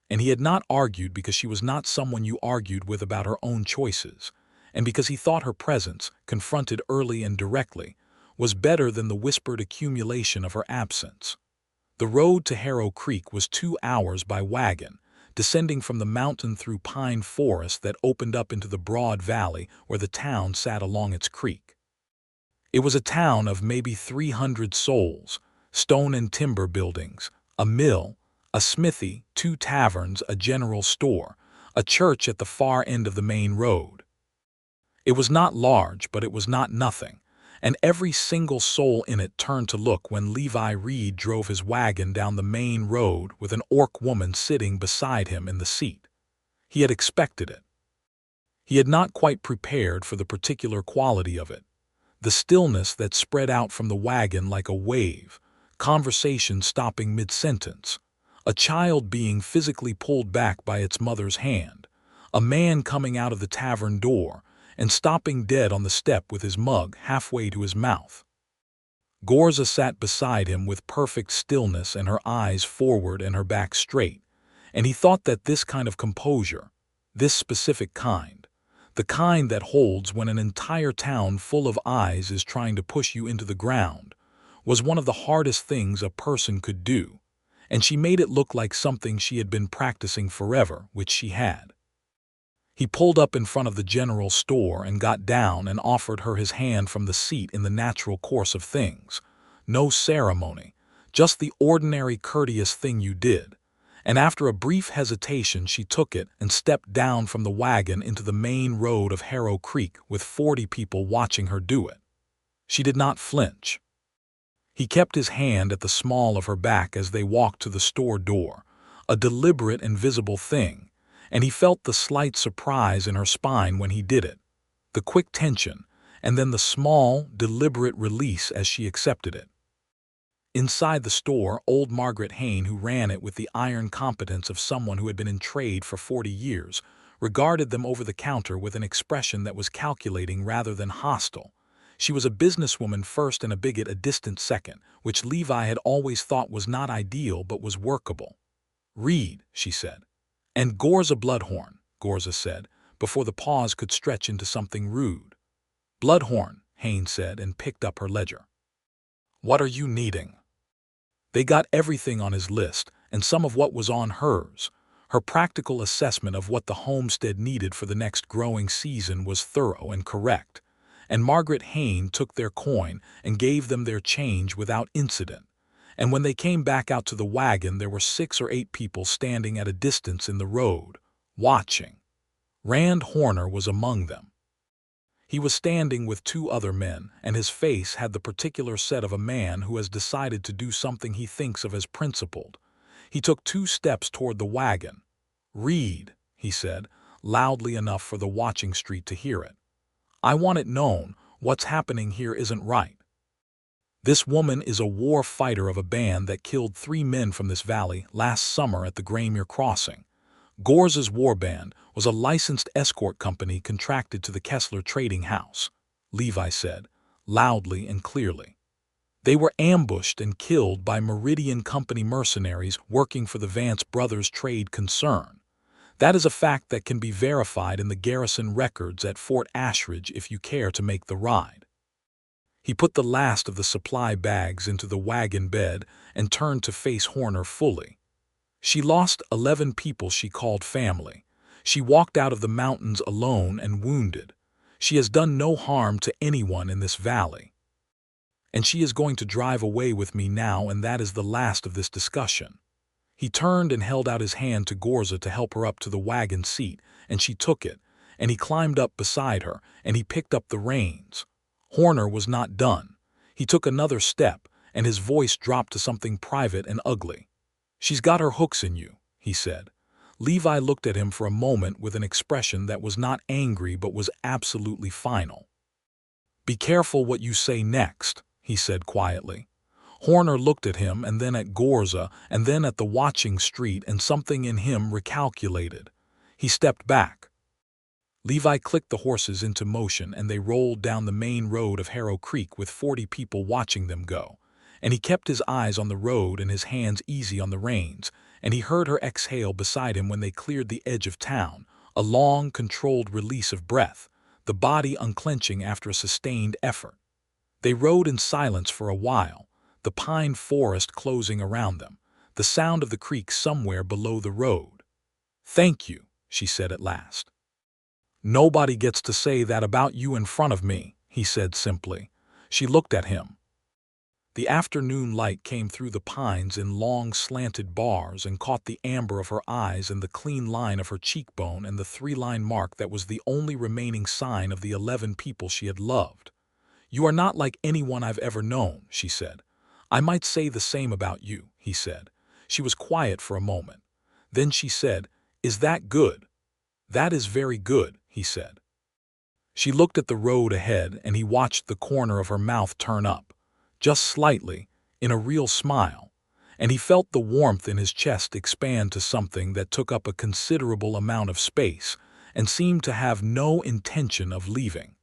And he had not argued because she was not someone you argued with about her own choices, and because he thought her presence, confronted early and directly, was better than the whispered accumulation of her absence. The road to Harrow Creek was 2 hours by wagon, descending from the mountain through pine forest that opened up into the broad valley where the town sat along its creek. It was a town of maybe 300 souls, stone and timber buildings, a mill, a smithy, 2 taverns, a general store, a church at the far end of the main road. It was not large, but it was not nothing, and every single soul in it turned to look when Levi Reed drove his wagon down the main road with an orc woman sitting beside him in the seat. He had expected it. He had not quite prepared for the particular quality of it. The stillness that spread out from the wagon like a wave, conversation stopping mid-sentence, a child being physically pulled back by its mother's hand, a man coming out of the tavern door and stopping dead on the step with his mug halfway to his mouth. Ghorza sat beside him with perfect stillness and her eyes forward and her back straight, and he thought that this kind of composure, this specific kind, the kind that holds when an entire town full of eyes is trying to push you into the ground, was one of the hardest things a person could do, and she made it look like something she had been practicing forever, which she had. He pulled up in front of the general store and got down and offered her his hand from the seat in the natural course of things. No ceremony, just the ordinary courteous thing you did. And after a brief hesitation she took it and stepped down from the wagon into the main road of Harrow Creek with 40 people watching her do it. She did not flinch. He kept his hand at the small of her back as they walked to the store door, a deliberate and visible thing, and he felt the slight surprise in her spine when he did it, the quick tension, and then the small, deliberate release as she accepted it. Inside the store, old Margaret Hayne, who ran it with the iron competence of someone who had been in trade for 40 years, regarded them over the counter with an expression that was calculating rather than hostile. She was a businesswoman first and a bigot a distant second, which Levi had always thought was not ideal but was workable. "Reed," she said. "And Ghorza Bloodhorn," Ghorza said, before the pause could stretch into something rude. "Bloodhorn," Hayne said and picked up her ledger. "What are you needing?" They got everything on his list, and some of what was on hers. Her practical assessment of what the homestead needed for the next growing season was thorough and correct, and Margaret Hayne took their coin and gave them their change without incident. And when they came back out to the wagon, there were 6 or 8 people standing at a distance in the road, watching. Rand Horner was among them. He was standing with 2 other men, and his face had the particular set of a man who has decided to do something he thinks of as principled. He took 2 steps toward the wagon. "Reed," he said, loudly enough for the watching street to hear it. "I want it known, what's happening here isn't right. This woman is a war fighter of a band that killed 3 men from this valley last summer at the Graymere Crossing. Ghorza's war band was a licensed escort company contracted to the Kessler Trading House," Levi said, loudly and clearly. "They were ambushed and killed by Meridian Company mercenaries working for the Vance Brothers trade concern. That is a fact that can be verified in the garrison records at Fort Ashridge if you care to make the ride." He put the last of the supply bags into the wagon bed and turned to face Horner fully. "She lost 11 people she called family. She walked out of the mountains alone and wounded. She has done no harm to anyone in this valley. And she is going to drive away with me now, and that is the last of this discussion." He turned and held out his hand to Ghorza to help her up to the wagon seat, and she took it, and he climbed up beside her, and he picked up the reins. Horner was not done. He took another step, and his voice dropped to something private and ugly. "She's got her hooks in you," he said. Levi looked at him for a moment with an expression that was not angry but was absolutely final. "Be careful what you say next," he said quietly. Horner looked at him and then at Ghorza and then at the watching street, and something in him recalculated. He stepped back. Levi clicked the horses into motion and they rolled down the main road of Harrow Creek with 40 people watching them go. And he kept his eyes on the road and his hands easy on the reins, and he heard her exhale beside him when they cleared the edge of town, a long, controlled release of breath, the body unclenching after a sustained effort. They rode in silence for a while, the pine forest closing around them, the sound of the creek somewhere below the road. "Thank you," she said at last. "Nobody gets to say that about you in front of me," he said simply. She looked at him. The afternoon light came through the pines in long slanted bars and caught the amber of her eyes and the clean line of her cheekbone and the 3-line mark that was the only remaining sign of the 11 people she had loved. "You are not like anyone I've ever known," she said. "I might say the same about you," he said. She was quiet for a moment. Then she said, "Is that good?" "That is very good," he said. She looked at the road ahead, and he watched the corner of her mouth turn up, just slightly, in a real smile, and he felt the warmth in his chest expand to something that took up a considerable amount of space and seemed to have no intention of leaving.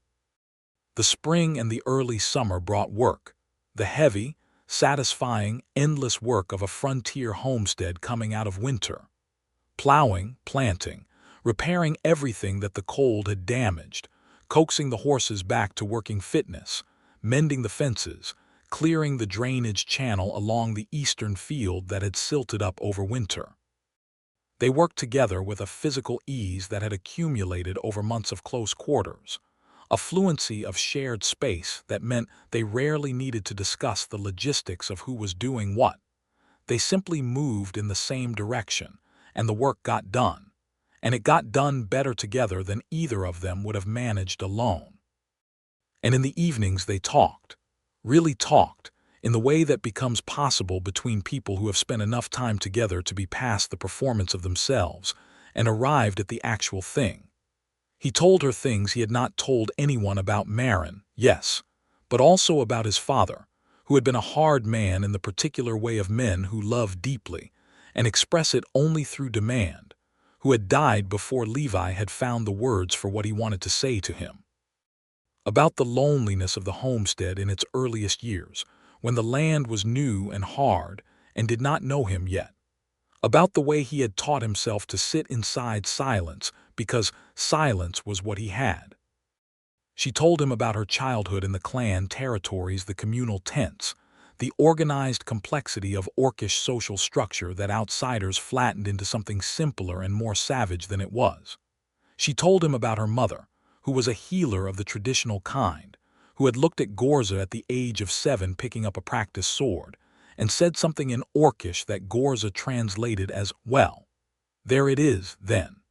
The spring and the early summer brought work, the heavy, satisfying, endless work of a frontier homestead coming out of winter. Plowing, planting, repairing everything that the cold had damaged, coaxing the horses back to working fitness, mending the fences, clearing the drainage channel along the eastern field that had silted up over winter. They worked together with a physical ease that had accumulated over months of close quarters, a fluency of shared space that meant they rarely needed to discuss the logistics of who was doing what. They simply moved in the same direction, and the work got done. And it got done better together than either of them would have managed alone. And in the evenings they talked, really talked, in the way that becomes possible between people who have spent enough time together to be past the performance of themselves and arrived at the actual thing. He told her things he had not told anyone about Marin, yes, but also about his father, who had been a hard man in the particular way of men who love deeply and express it only through demand, who had died before Levi had found the words for what he wanted to say to him. About the loneliness of the homestead in its earliest years, when the land was new and hard and did not know him yet. About the way he had taught himself to sit inside silence because silence was what he had. She told him about her childhood in the clan territories, the communal tents, the organized complexity of orcish social structure that outsiders flattened into something simpler and more savage than it was. She told him about her mother, who was a healer of the traditional kind, who had looked at Ghorza at the age of 7 picking up a practice sword, and said something in Orcish that Ghorza translated as, "Well, there it is, then."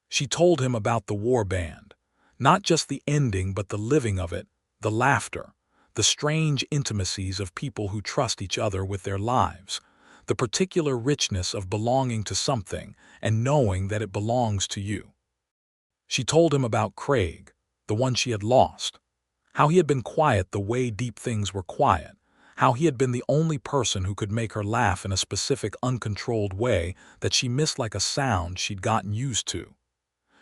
She told him about the war band, not just the ending but the living of it, the laughter, the strange intimacies of people who trust each other with their lives, the particular richness of belonging to something and knowing that it belongs to you. She told him about Craig, the one she had lost, how he had been quiet the way deep things were quiet, how he had been the only person who could make her laugh in a specific uncontrolled way that she missed like a sound she'd gotten used to.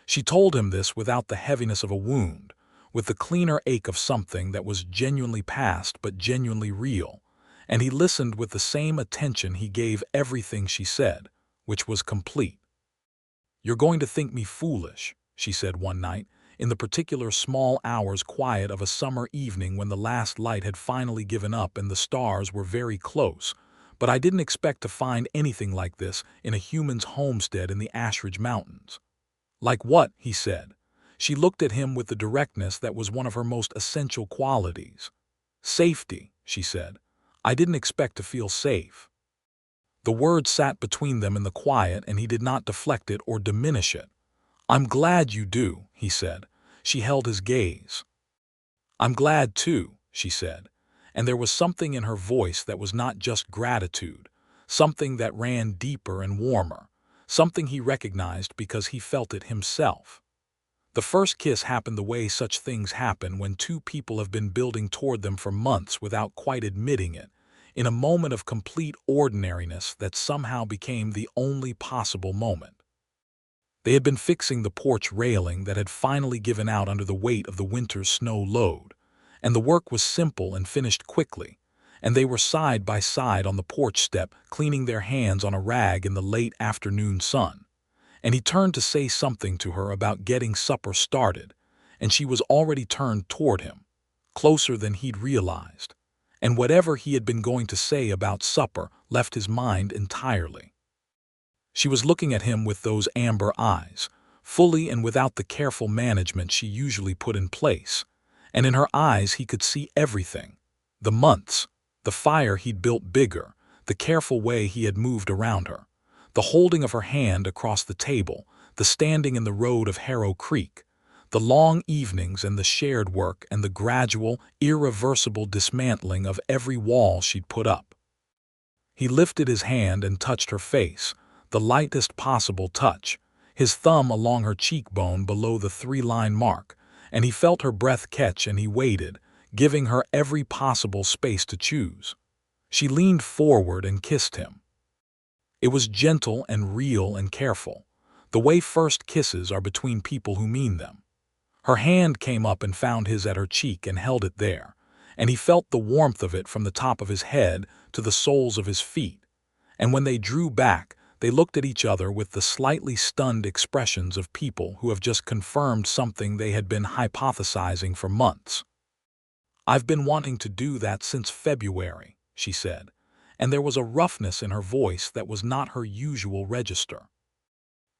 She told him this without the heaviness of a wound, with the cleaner ache of something that was genuinely past but genuinely real, and he listened with the same attention he gave everything she said, which was complete. "You're going to think me foolish," she said one night, in the particular small hours quiet of a summer evening when the last light had finally given up and the stars were very close, "but I didn't expect to find anything like this in a human's homestead in the Ashridge Mountains." "Like what?" he said. She looked at him with the directness that was one of her most essential qualities. "Safety," she said. "I didn't expect to feel safe." The word sat between them in the quiet, and he did not deflect it or diminish it. "I'm glad you do," he said. She held his gaze. "I'm glad too," she said, and there was something in her voice that was not just gratitude, something that ran deeper and warmer, something he recognized because he felt it himself. The first kiss happened the way such things happen when two people have been building toward them for months without quite admitting it, in a moment of complete ordinariness that somehow became the only possible moment. They had been fixing the porch railing that had finally given out under the weight of the winter's snow load, and the work was simple and finished quickly, and they were side by side on the porch step cleaning their hands on a rag in the late afternoon sun. And he turned to say something to her about getting supper started, and she was already turned toward him, closer than he'd realized, and whatever he had been going to say about supper left his mind entirely. She was looking at him with those amber eyes, fully and without the careful management she usually put in place, and in her eyes he could see everything, the months, the fire he'd built bigger, the careful way he had moved around her, the holding of her hand across the table, the standing in the road of Harrow Creek, The long evenings and the shared work and the gradual, irreversible dismantling of every wall she'd put up. He lifted his hand and touched her face, the lightest possible touch, his thumb along her cheekbone below the 3-line mark, and he felt her breath catch and he waited, giving her every possible space to choose. She leaned forward and kissed him. It was gentle and real and careful, the way first kisses are between people who mean them. Her hand came up and found his at her cheek and held it there, and he felt the warmth of it from the top of his head to the soles of his feet, and when they drew back, they looked at each other with the slightly stunned expressions of people who have just confirmed something they had been hypothesizing for months. "I've been wanting to do that since February," she said, and there was a roughness in her voice that was not her usual register.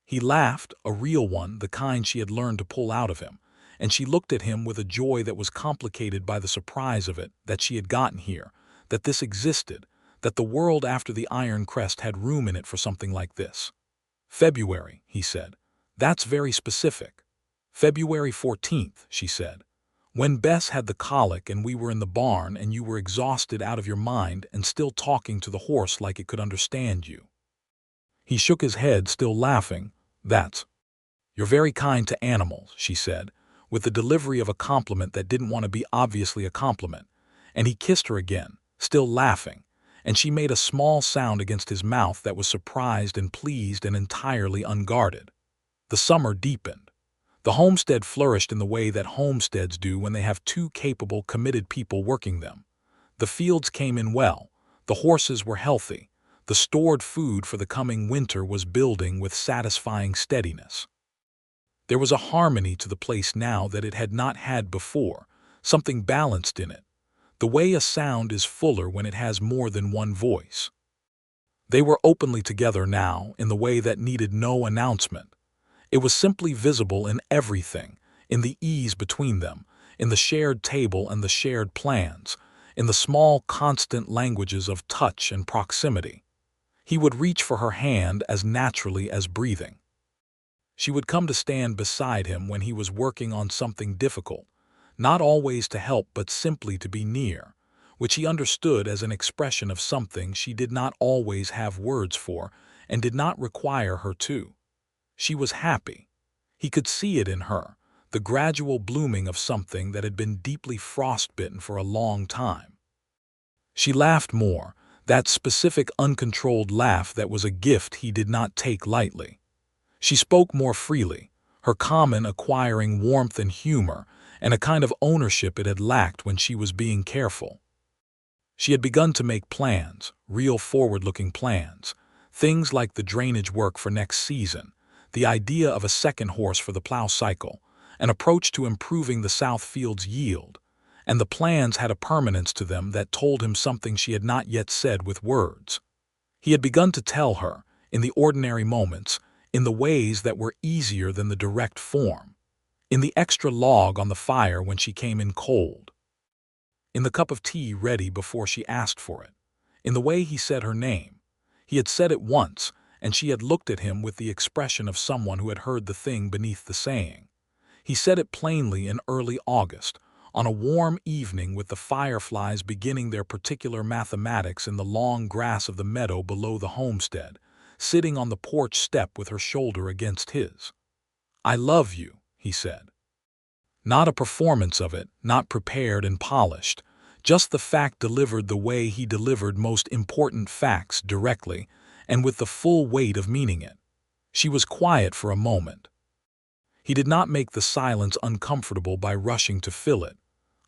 He laughed, a real one, the kind she had learned to pull out of him, and she looked at him with a joy that was complicated by the surprise of it, that she had gotten here, that this existed, that the world after the Iron Crest had room in it for something like this. "February," he said. "That's very specific." "February 14th, she said. "When Bess had the colic and we were in the barn and you were exhausted out of your mind and still talking to the horse like it could understand you." He shook his head, still laughing. "That's—" "You're very kind to animals," she said, with the delivery of a compliment that didn't want to be obviously a compliment, and he kissed her again, still laughing, and she made a small sound against his mouth that was surprised and pleased and entirely unguarded. The summer deepened. The homestead flourished in the way that homesteads do when they have two capable, committed people working them. The fields came in well, the horses were healthy, the stored food for the coming winter was building with satisfying steadiness. There was a harmony to the place now that it had not had before, something balanced in it, the way a sound is fuller when it has more than one voice. They were openly together now in the way that needed no announcement. It was simply visible in everything, in the ease between them, in the shared table and the shared plans, in the small constant languages of touch and proximity. He would reach for her hand as naturally as breathing. She would come to stand beside him when he was working on something difficult, not always to help but simply to be near, which he understood as an expression of something she did not always have words for and did not require her to. She was happy. He could see it in her, the gradual blooming of something that had been deeply frostbitten for a long time. She laughed more, that specific uncontrolled laugh that was a gift he did not take lightly. She spoke more freely, her comment acquiring warmth and humor, and a kind of ownership it had lacked when she was being careful. She had begun to make plans, real forward-looking plans, things like the drainage work for next season, the idea of a second horse for the plow cycle, an approach to improving the South Field's yield, and the plans had a permanence to them that told him something she had not yet said with words. He had begun to tell her, in the ordinary moments, in the ways that were easier than the direct form, in the extra log on the fire when she came in cold, in the cup of tea ready before she asked for it, in the way he said her name. He had said it once, and she had looked at him with the expression of someone who had heard the thing beneath the saying. He said it plainly in early August, on a warm evening with the fireflies beginning their particular mathematics in the long grass of the meadow below the homestead, sitting on the porch step with her shoulder against his. "I love you," he said. Not a performance of it, not prepared and polished, just the fact delivered the way he delivered most important facts, directly, and with the full weight of meaning it. She was quiet for a moment. He did not make the silence uncomfortable by rushing to fill it.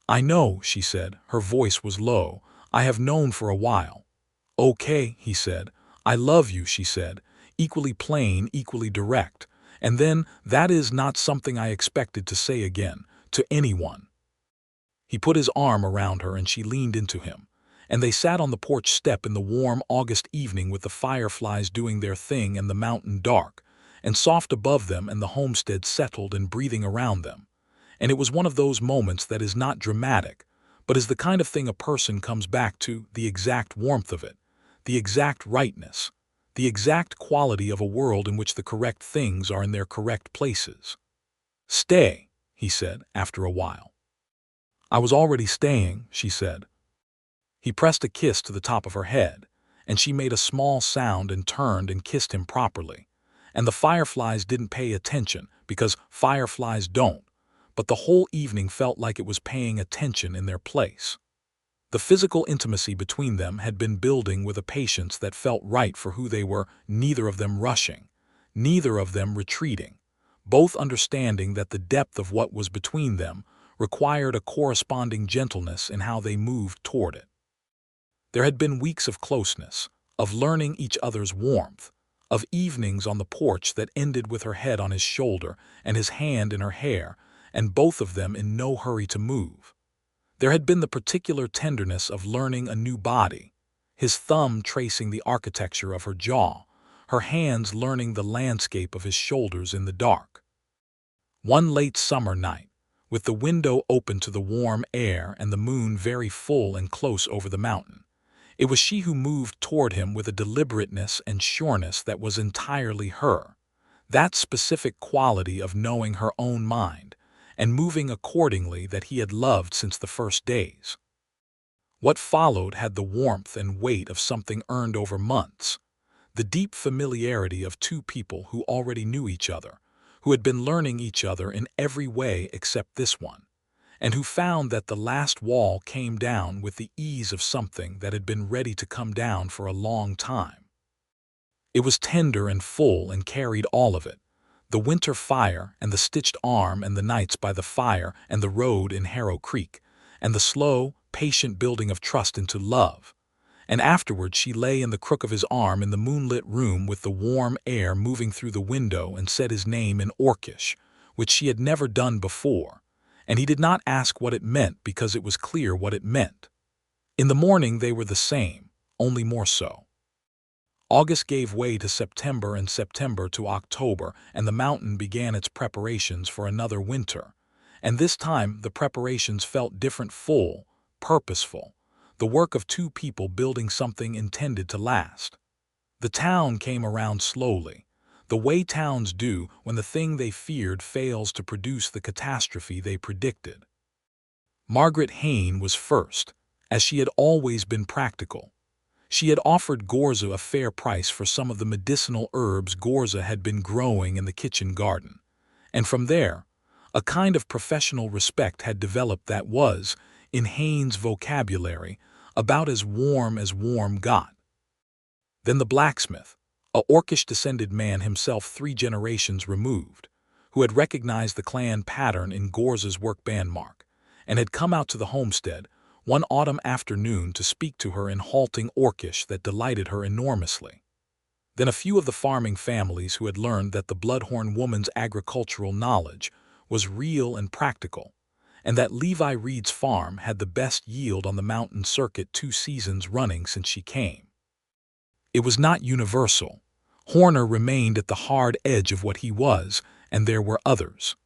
"I know," she said, her voice was low. "I have known for a while." "Okay," he said. "I love you," she said, equally plain, equally direct. And then, "That is not something I expected to say again, to anyone." He put his arm around her and she leaned into him, and they sat on the porch step in the warm August evening with the fireflies doing their thing and the mountain dark, and soft above them and the homestead settled and breathing around them. And it was one of those moments that is not dramatic, but is the kind of thing a person comes back to, the exact warmth of it, the exact rightness, the exact quality of a world in which the correct things are in their correct places. "Stay," he said after a while. I was already staying, she said. He pressed a kiss to the top of her head, and she made a small sound and turned and kissed him properly. And the fireflies didn't pay attention, because fireflies don't, but the whole evening felt like it was paying attention in their place. The physical intimacy between them had been building with a patience that felt right for who they were, neither of them rushing, neither of them retreating, both understanding that the depth of what was between them required a corresponding gentleness in how they moved toward it. There had been weeks of closeness, of learning each other's warmth, of evenings on the porch that ended with her head on his shoulder and his hand in her hair, and both of them in no hurry to move. There had been the particular tenderness of learning a new body, his thumb tracing the architecture of her jaw, her hands learning the landscape of his shoulders in the dark. One late summer night, with the window open to the warm air and the moon very full and close over the mountain, it was she who moved toward him with a deliberateness and sureness that was entirely her, that specific quality of knowing her own mind and moving accordingly that he had loved since the first days. What followed had the warmth and weight of something earned over months, the deep familiarity of two people who already knew each other, who had been learning each other in every way except this one, and who found that the last wall came down with the ease of something that had been ready to come down for a long time. It was tender and full and carried all of it, the winter fire and the stitched arm and the nights by the fire and the road in Harrow Creek, and the slow, patient building of trust into love. And afterward she lay in the crook of his arm in the moonlit room with the warm air moving through the window and said his name in Orcish, which she had never done before, and he did not ask what it meant because it was clear what it meant. In the morning they were the same, only more so. August gave way to September and September to October, and the mountain began its preparations for another winter. And this time the preparations felt different, full, purposeful, the work of two people building something intended to last. The town came around slowly, the way towns do when the thing they feared fails to produce the catastrophe they predicted. Margaret Hayne was first, as she had always been practical. She had offered Ghorza a fair price for some of the medicinal herbs Ghorza had been growing in the kitchen garden, and from there, a kind of professional respect had developed that was, in Hayne's vocabulary, about as warm got. Then the blacksmith, a Orcish-descended man himself 3 generations removed, who had recognized the clan pattern in Ghorza's work-band mark, and had come out to the homestead one autumn afternoon to speak to her in halting Orcish that delighted her enormously. Then a few of the farming families who had learned that the Bloodhorn woman's agricultural knowledge was real and practical, and that Levi Reed's farm had the best yield on the mountain circuit 2 seasons running since she came. It was not universal. Horner remained at the hard edge of what he was, and there were others.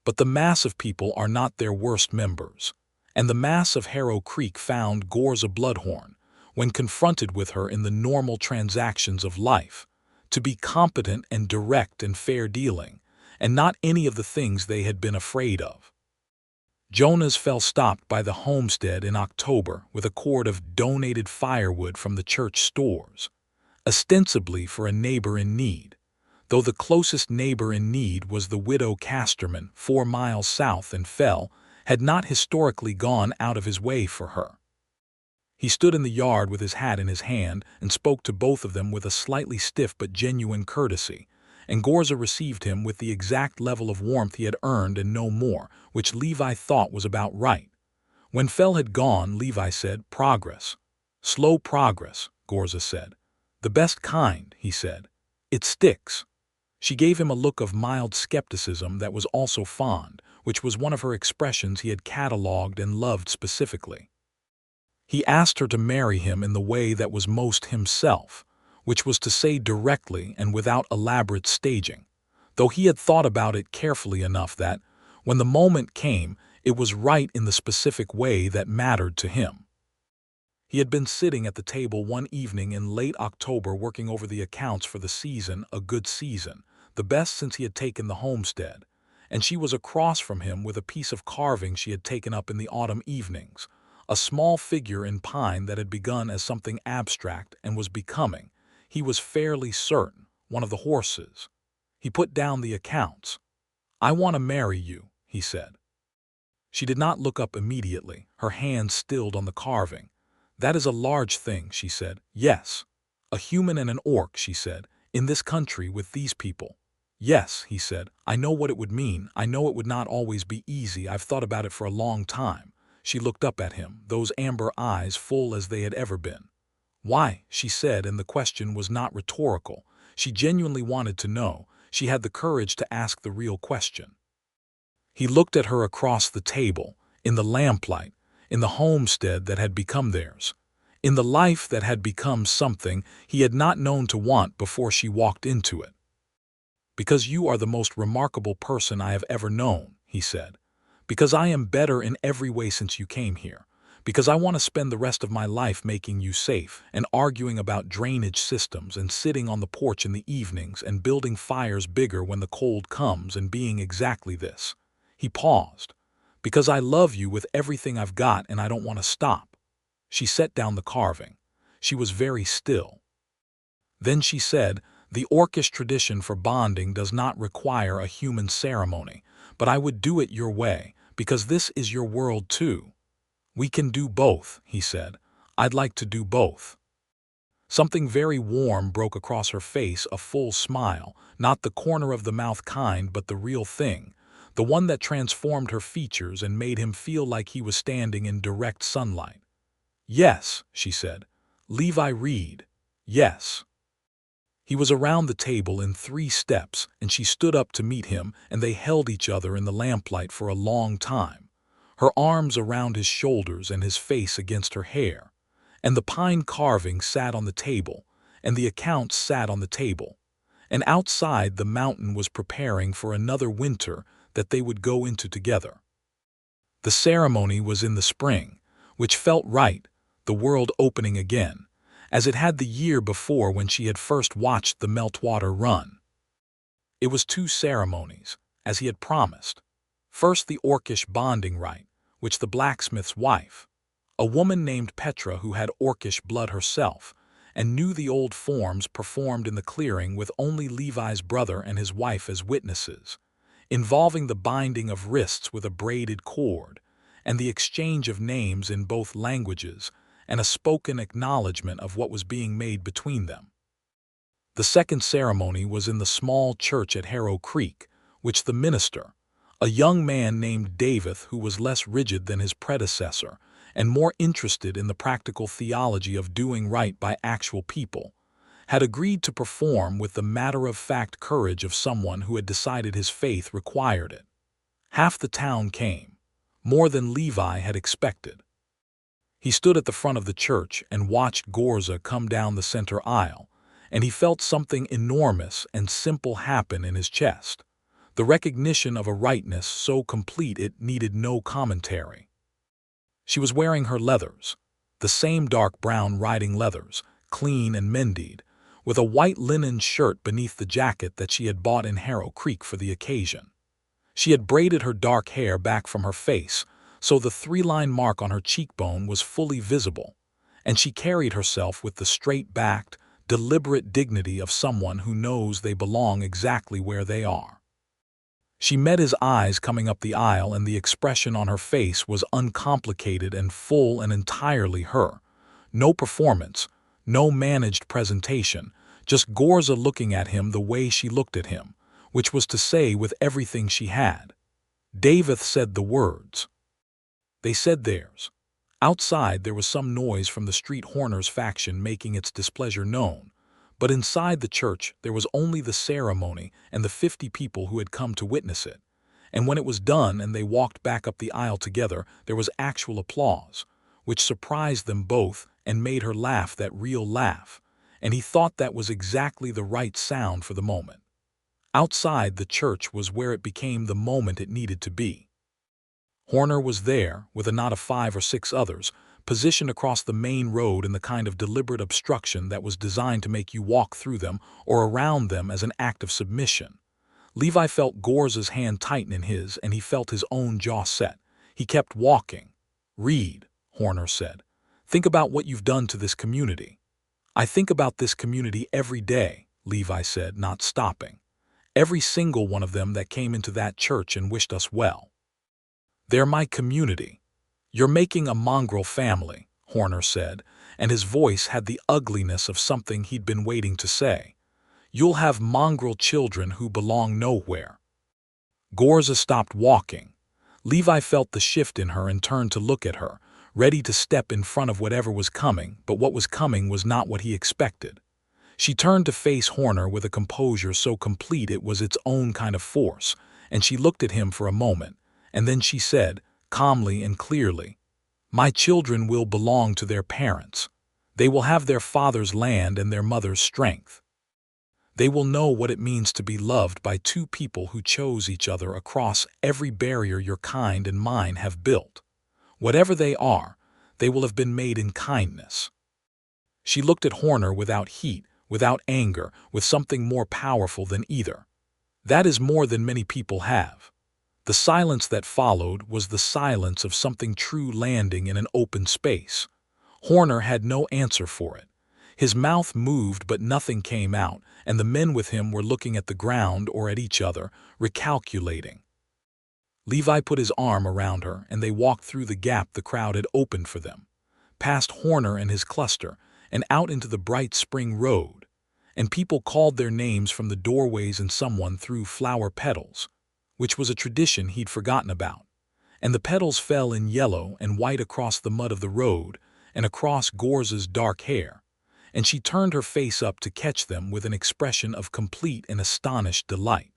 But the mass of people are not their worst members, and the mass of Harrow Creek found Ghorza Bloodhorn, when confronted with her in the normal transactions of life, to be competent and direct and fair dealing, and not any of the things they had been afraid of. Jonas fell stopped by the homestead in October with a cord of donated firewood from the church stores, ostensibly for a neighbor in need, though the closest neighbor in need was the widow Casterman 4 miles south, and Fell had not historically gone out of his way for her. He stood in the yard with his hat in his hand and spoke to both of them with a slightly stiff but genuine courtesy, and Ghorza received him with the exact level of warmth he had earned and no more, which Levi thought was about right. When Fell had gone, Levi said, "Progress." "Slow progress," Ghorza said. "The best kind," he said. "It sticks." She gave him a look of mild skepticism that was also fond, which was one of her expressions he had catalogued and loved specifically. He asked her to marry him in the way that was most himself, which was to say directly and without elaborate staging, though he had thought about it carefully enough that, when the moment came, it was right in the specific way that mattered to him. He had been sitting at the table one evening in late October working over the accounts for the season, a good season, the best since he had taken the homestead, and she was across from him with a piece of carving she had taken up in the autumn evenings, a small figure in pine that had begun as something abstract and was becoming, he was fairly certain, one of the horses. He put down the accounts. "I want to marry you," he said. She did not look up immediately, her hand stilled on the carving. "That is a large thing," she said. "Yes." "A human and an orc," she said, "in this country with these people." "Yes," he said, "I know what it would mean. I know it would not always be easy. I've thought about it for a long time." She looked up at him, those amber eyes full as they had ever been. "Why?" she said, and the question was not rhetorical. She genuinely wanted to know. She had the courage to ask the real question. He looked at her across the table, in the lamplight, in the homestead that had become theirs, in the life that had become something he had not known to want before she walked into it. "Because you are the most remarkable person I have ever known," he said. "Because I am better in every way since you came here. Because I want to spend the rest of my life making you safe and arguing about drainage systems and sitting on the porch in the evenings and building fires bigger when the cold comes and being exactly this." He paused. "Because I love you with everything I've got and I don't want to stop." She set down the carving. She was very still. Then she said, "The Orcish tradition for bonding does not require a human ceremony, but I would do it your way, because this is your world too." "We can do both," he said. "I'd like to do both." Something very warm broke across her face, a full smile, not the corner of the mouth kind, but the real thing, the one that transformed her features and made him feel like he was standing in direct sunlight. "Yes," she said. "Levi Reed. Yes." He was around the table in 3 steps, and she stood up to meet him, and they held each other in the lamplight for a long time, her arms around his shoulders and his face against her hair. And the pine carving sat on the table, and the accounts sat on the table. And outside the mountain was preparing for another winter that they would go into together. The ceremony was in the spring, which felt right, the world opening again, as it had the year before when she had first watched the meltwater run. It was 2 ceremonies, as he had promised. First the Orcish bonding rite, which the blacksmith's wife, a woman named Petra who had Orcish blood herself, and knew the old forms, performed in the clearing with only Levi's brother and his wife as witnesses, involving the binding of wrists with a braided cord, and the exchange of names in both languages, and a spoken acknowledgement of what was being made between them. The second ceremony was in the small church at Harrow Creek, which the minister, a young man named David who was less rigid than his predecessor and more interested in the practical theology of doing right by actual people, had agreed to perform with the matter-of-fact courage of someone who had decided his faith required it. Half the town came, more than Levi had expected. He stood at the front of the church and watched Ghorza come down the center aisle, and he felt something enormous and simple happen in his chest, the recognition of a rightness so complete it needed no commentary. She was wearing her leathers, the same dark brown riding leathers, clean and mendied, with a white linen shirt beneath the jacket that she had bought in Harrow Creek for the occasion. She had braided her dark hair back from her face, so the 3-line mark on her cheekbone was fully visible, and she carried herself with the straight-backed, deliberate dignity of someone who knows they belong exactly where they are. She met his eyes coming up the aisle, and the expression on her face was uncomplicated and full and entirely her. No performance, no managed presentation, just Ghorza looking at him the way she looked at him, which was to say with everything she had. David said the words. They said theirs. Outside there was some noise from the street horner's faction making its displeasure known, but inside the church there was only the ceremony and the 50 people who had come to witness it. And when it was done and they walked back up the aisle together, there was actual applause, which surprised them both and made her laugh that real laugh, and he thought that was exactly the right sound for the moment. Outside the church was where it became the moment it needed to be. Horner was there, with a knot of 5 or 6 others, positioned across the main road in the kind of deliberate obstruction that was designed to make you walk through them or around them as an act of submission. Levi felt Ghorza's hand tighten in his, and he felt his own jaw set. He kept walking. "Reed," Horner said, "think about what you've done to this community." "I think about this community every day," Levi said, not stopping. "Every single one of them that came into that church and wished us well. They're my community." "You're making a mongrel family," Horner said, and his voice had the ugliness of something he'd been waiting to say. "You'll have mongrel children who belong nowhere." Ghorza stopped walking. Levi felt the shift in her and turned to look at her, ready to step in front of whatever was coming, but what was coming was not what he expected. She turned to face Horner with a composure so complete it was its own kind of force, and she looked at him for a moment, and then she said, calmly and clearly, "My children will belong to their parents. They will have their father's land and their mother's strength. They will know what it means to be loved by two people who chose each other across every barrier your kind and mine have built. Whatever they are, they will have been made in kindness." She looked at Horner without heat, without anger, with something more powerful than either. "That is more than many people have." The silence that followed was the silence of something true landing in an open space. Horner had no answer for it. His mouth moved but nothing came out, and the men with him were looking at the ground or at each other, recalculating. Levi put his arm around her, and they walked through the gap the crowd had opened for them, past Horner and his cluster, and out into the bright spring road. And people called their names from the doorways, and someone threw flower petals, which was a tradition he'd forgotten about. And the petals fell in yellow and white across the mud of the road and across Ghorza's dark hair, and she turned her face up to catch them with an expression of complete and astonished delight.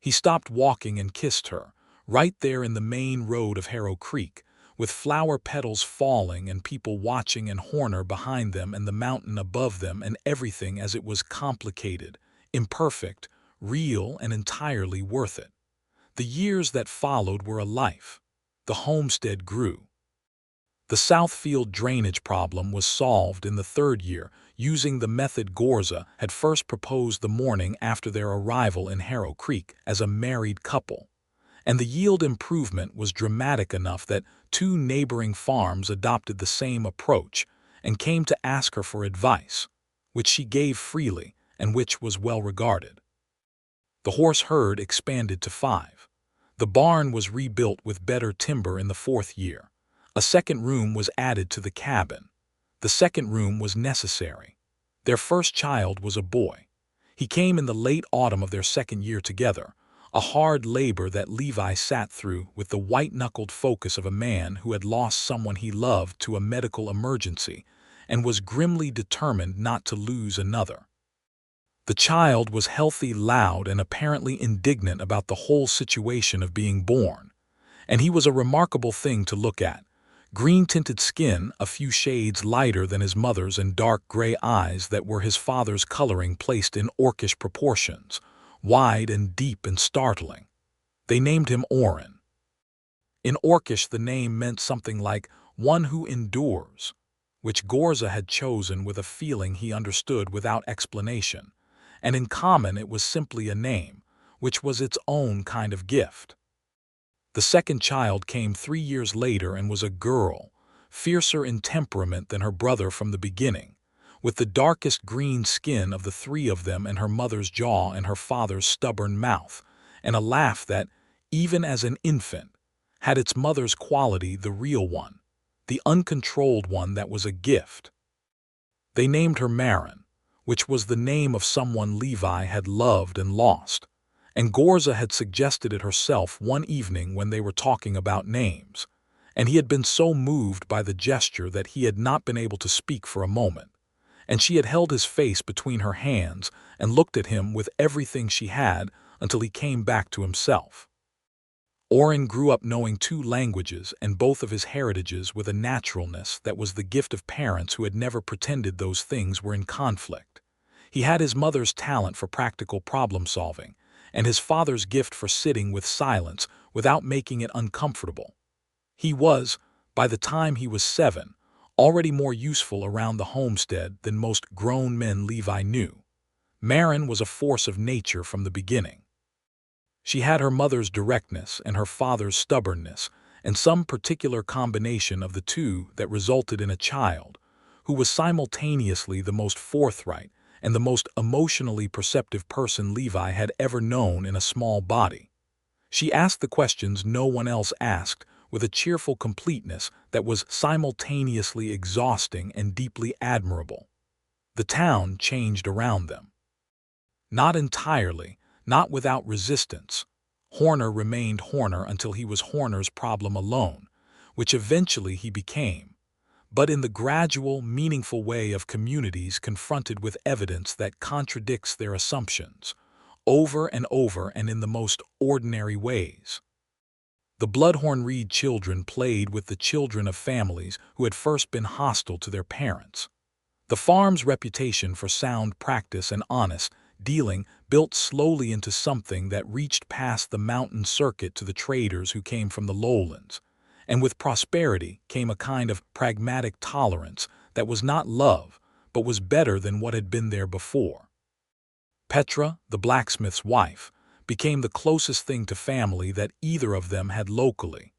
He stopped walking and kissed her, right there in the main road of Harrow Creek, with flower petals falling and people watching and Horner behind them and the mountain above them and everything as it was complicated, imperfect, real, and entirely worth it. The years that followed were a life. The homestead grew. The Southfield drainage problem was solved in the third year using the method Ghorza had first proposed the morning after their arrival in Harrow Creek as a married couple. And the yield improvement was dramatic enough that 2 neighboring farms adopted the same approach and came to ask her for advice, which she gave freely and which was well regarded. The horse herd expanded to 5. The barn was rebuilt with better timber in the 4th year. A second room was added to the cabin. The second room was necessary. Their first child was a boy. He came in the late autumn of their 2nd year together, a hard labor that Levi sat through with the white-knuckled focus of a man who had lost someone he loved to a medical emergency and was grimly determined not to lose another. The child was healthy, loud, and apparently indignant about the whole situation of being born, and he was a remarkable thing to look at. Green-tinted skin, a few shades lighter than his mother's, and dark gray eyes that were his father's coloring placed in orcish proportions, wide and deep and startling. They named him Oren. In Orcish the name meant something like "one who endures," which Ghorza had chosen with a feeling he understood without explanation, and in common it was simply a name, which was its own kind of gift. The second child came 3 years later and was a girl, fiercer in temperament than her brother from the beginning, with the darkest green skin of the 3 of them and her mother's jaw and her father's stubborn mouth, and a laugh that, even as an infant, had its mother's quality, the real one, the uncontrolled one that was a gift. They named her Marin, which was the name of someone Levi had loved and lost, and Ghorza had suggested it herself one evening when they were talking about names, and he had been so moved by the gesture that he had not been able to speak for a moment, and she had held his face between her hands and looked at him with everything she had until he came back to himself. Oren grew up knowing 2 languages and both of his heritages with a naturalness that was the gift of parents who had never pretended those things were in conflict. He had his mother's talent for practical problem-solving, and his father's gift for sitting with silence without making it uncomfortable. He was, by the time he was 7, already more useful around the homestead than most grown men Levi knew. Marin was a force of nature from the beginning. She had her mother's directness and her father's stubbornness, and some particular combination of the two that resulted in a child who was simultaneously the most forthright and the most emotionally perceptive person Levi had ever known in a small body. She asked the questions no one else asked with a cheerful completeness that was simultaneously exhausting and deeply admirable. The town changed around them. Not entirely, not without resistance. Horner remained Horner until he was Horner's problem alone, which eventually he became, but in the gradual, meaningful way of communities confronted with evidence that contradicts their assumptions, over and in the most ordinary ways. The Bloodhorn Reed children played with the children of families who had first been hostile to their parents. The farm's reputation for sound practice and honest dealing built slowly into something that reached past the mountain circuit to the traders who came from the lowlands, and with prosperity came a kind of pragmatic tolerance that was not love, but was better than what had been there before. Petra, the blacksmith's wife, became the closest thing to family that either of them had locally.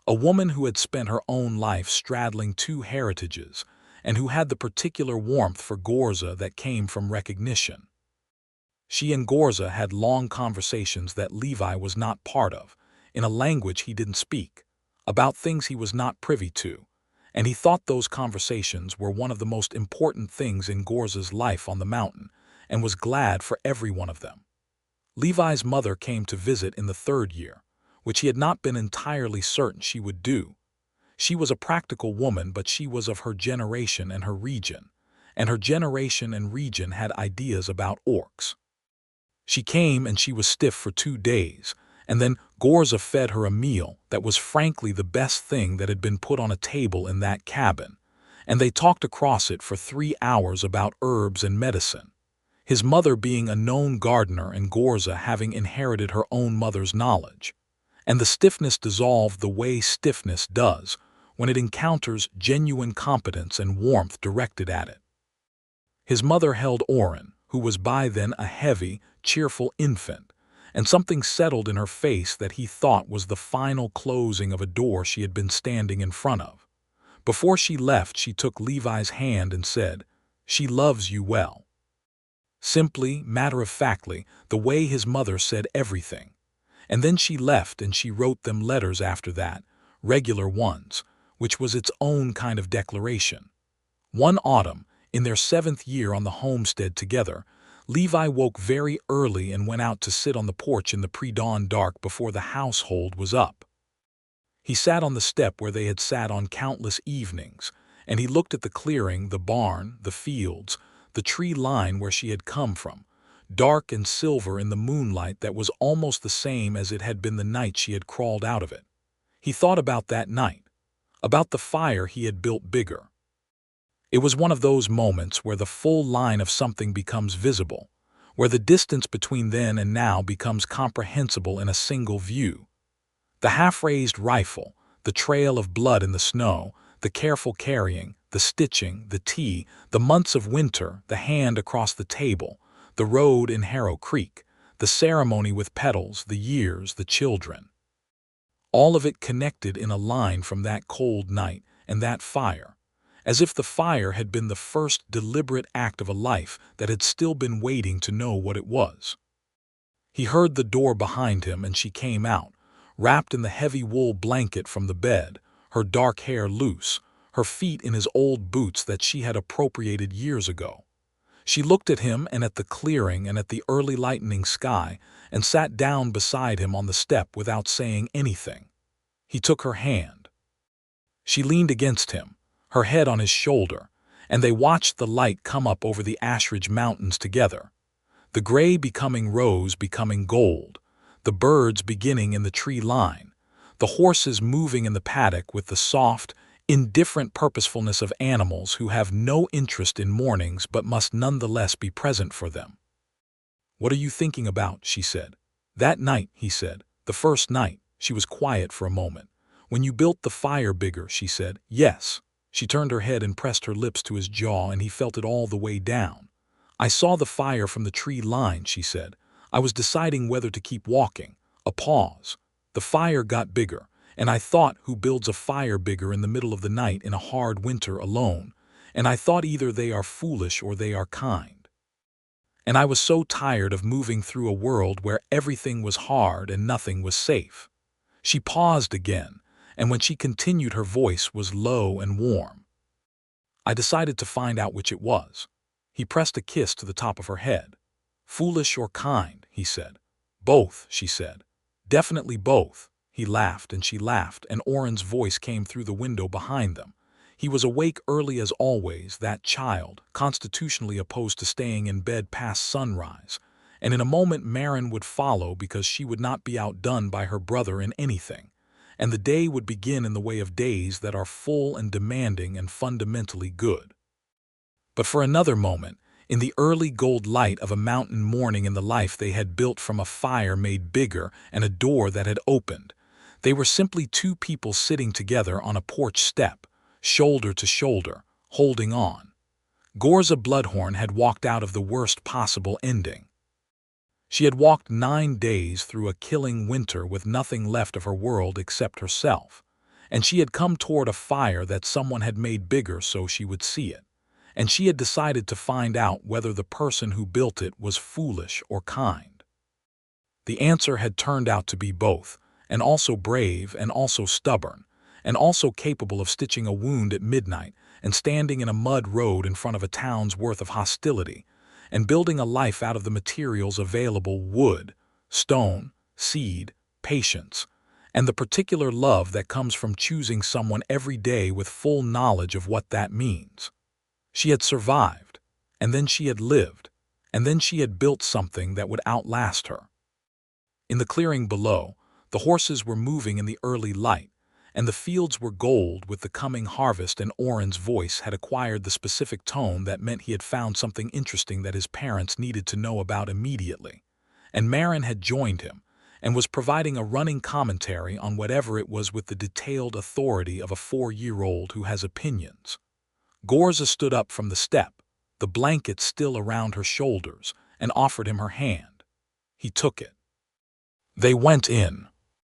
A woman who had spent her own life straddling two heritages, and who had the particular warmth for Ghorza that came from recognition. She and Ghorza had long conversations that Levi was not part of, in a language he didn't speak, about things he was not privy to, and he thought those conversations were one of the most important things in Ghorza's life on the mountain, and was glad for every one of them. Levi's mother came to visit in the 3rd year, which he had not been entirely certain she would do. She was a practical woman, but she was of her generation and her region, and her generation and region had ideas about orcs. She came and she was stiff for 2 days, and then Ghorza fed her a meal that was frankly the best thing that had been put on a table in that cabin, and they talked across it for 3 hours about herbs and medicine, his mother being a known gardener and Ghorza having inherited her own mother's knowledge. And the stiffness dissolved the way stiffness does when it encounters genuine competence and warmth directed at it. His mother held Oren, who was by then a heavy, cheerful infant, and something settled in her face that he thought was the final closing of a door she had been standing in front of. Before she left, she took Levi's hand and said, "She loves you well." Simply, matter-of-factly, the way his mother said everything. And then she left and she wrote them letters after that, regular ones, which was its own kind of declaration. One autumn, in their 7th year on the homestead together, Levi woke very early and went out to sit on the porch in the pre-dawn dark before the household was up. He sat on the step where they had sat on countless evenings, and he looked at the clearing, the barn, the fields, the tree line where she had come from, dark and silver in the moonlight that was almost the same as it had been the night she had crawled out of it. He thought about that night, about the fire he had built bigger. It was one of those moments where the full line of something becomes visible, where the distance between then and now becomes comprehensible in a single view. The half-raised rifle, the trail of blood in the snow, the careful carrying, the stitching, the tea, the months of winter, the hand across the table, the road in Harrow Creek, the ceremony with petals, the years, the children. All of it connected in a line from that cold night and that fire, as if the fire had been the first deliberate act of a life that had still been waiting to know what it was. He heard the door behind him and she came out, wrapped in the heavy wool blanket from the bed, her dark hair loose, her feet in his old boots that she had appropriated years ago. She looked at him and at the clearing and at the early lightening sky and sat down beside him on the step without saying anything. He took her hand. She leaned against him, her head on his shoulder, and they watched the light come up over the Ashridge mountains together, the gray becoming rose becoming gold, the birds beginning in the tree line, the horses moving in the paddock with the soft, indifferent purposefulness of animals who have no interest in mornings but must nonetheless be present for them. "What are you thinking about?" she said. "That night," he said. "The first night." She was quiet for a moment. "When you built the fire bigger," she said. "Yes." She turned her head and pressed her lips to his jaw, and he felt it all the way down. "I saw the fire from the tree line," she said. "I was deciding whether to keep walking, A pause. The fire got bigger, and I thought, who builds a fire bigger in the middle of the night in a hard winter alone? And I thought, either they are foolish or they are kind. And I was so tired of moving through a world where everything was hard and nothing was safe. She paused again, and when she continued, her voice was low and warm. I decided to find out which it was. He pressed a kiss to the top of her head. Foolish or kind, he said. Both, she said. Definitely both. He laughed and she laughed, and Oren's voice came through the window behind them. He was awake early as always, that child, constitutionally opposed to staying in bed past sunrise. And in a moment Marin would follow, because she would not be outdone by her brother in anything. And the day would begin in the way of days that are full and demanding and fundamentally good. But for another moment, in the early gold light of a mountain morning in the life they had built from a fire made bigger and a door that had opened, they were simply two people sitting together on a porch step, shoulder to shoulder, holding on. Ghorza Bloodhorn had walked out of the worst possible ending. She had walked 9 days through a killing winter with nothing left of her world except herself, and she had come toward a fire that someone had made bigger so she would see it, and she had decided to find out whether the person who built it was foolish or kind. The answer had turned out to be both, and also brave and also stubborn, and also capable of stitching a wound at midnight and standing in a mud road in front of a town's worth of hostility, and building a life out of the materials available: wood, stone, seed, patience, and the particular love that comes from choosing someone every day with full knowledge of what that means. She had survived, and then she had lived, and then she had built something that would outlast her. In the clearing below, the horses were moving in the early light, and the fields were gold with the coming harvest, and Oren's voice had acquired the specific tone that meant he had found something interesting that his parents needed to know about immediately. And Marin had joined him, and was providing a running commentary on whatever it was with the detailed authority of a 4-year-old who has opinions. Ghorza stood up from the step, the blanket still around her shoulders, and offered him her hand. He took it. They went in.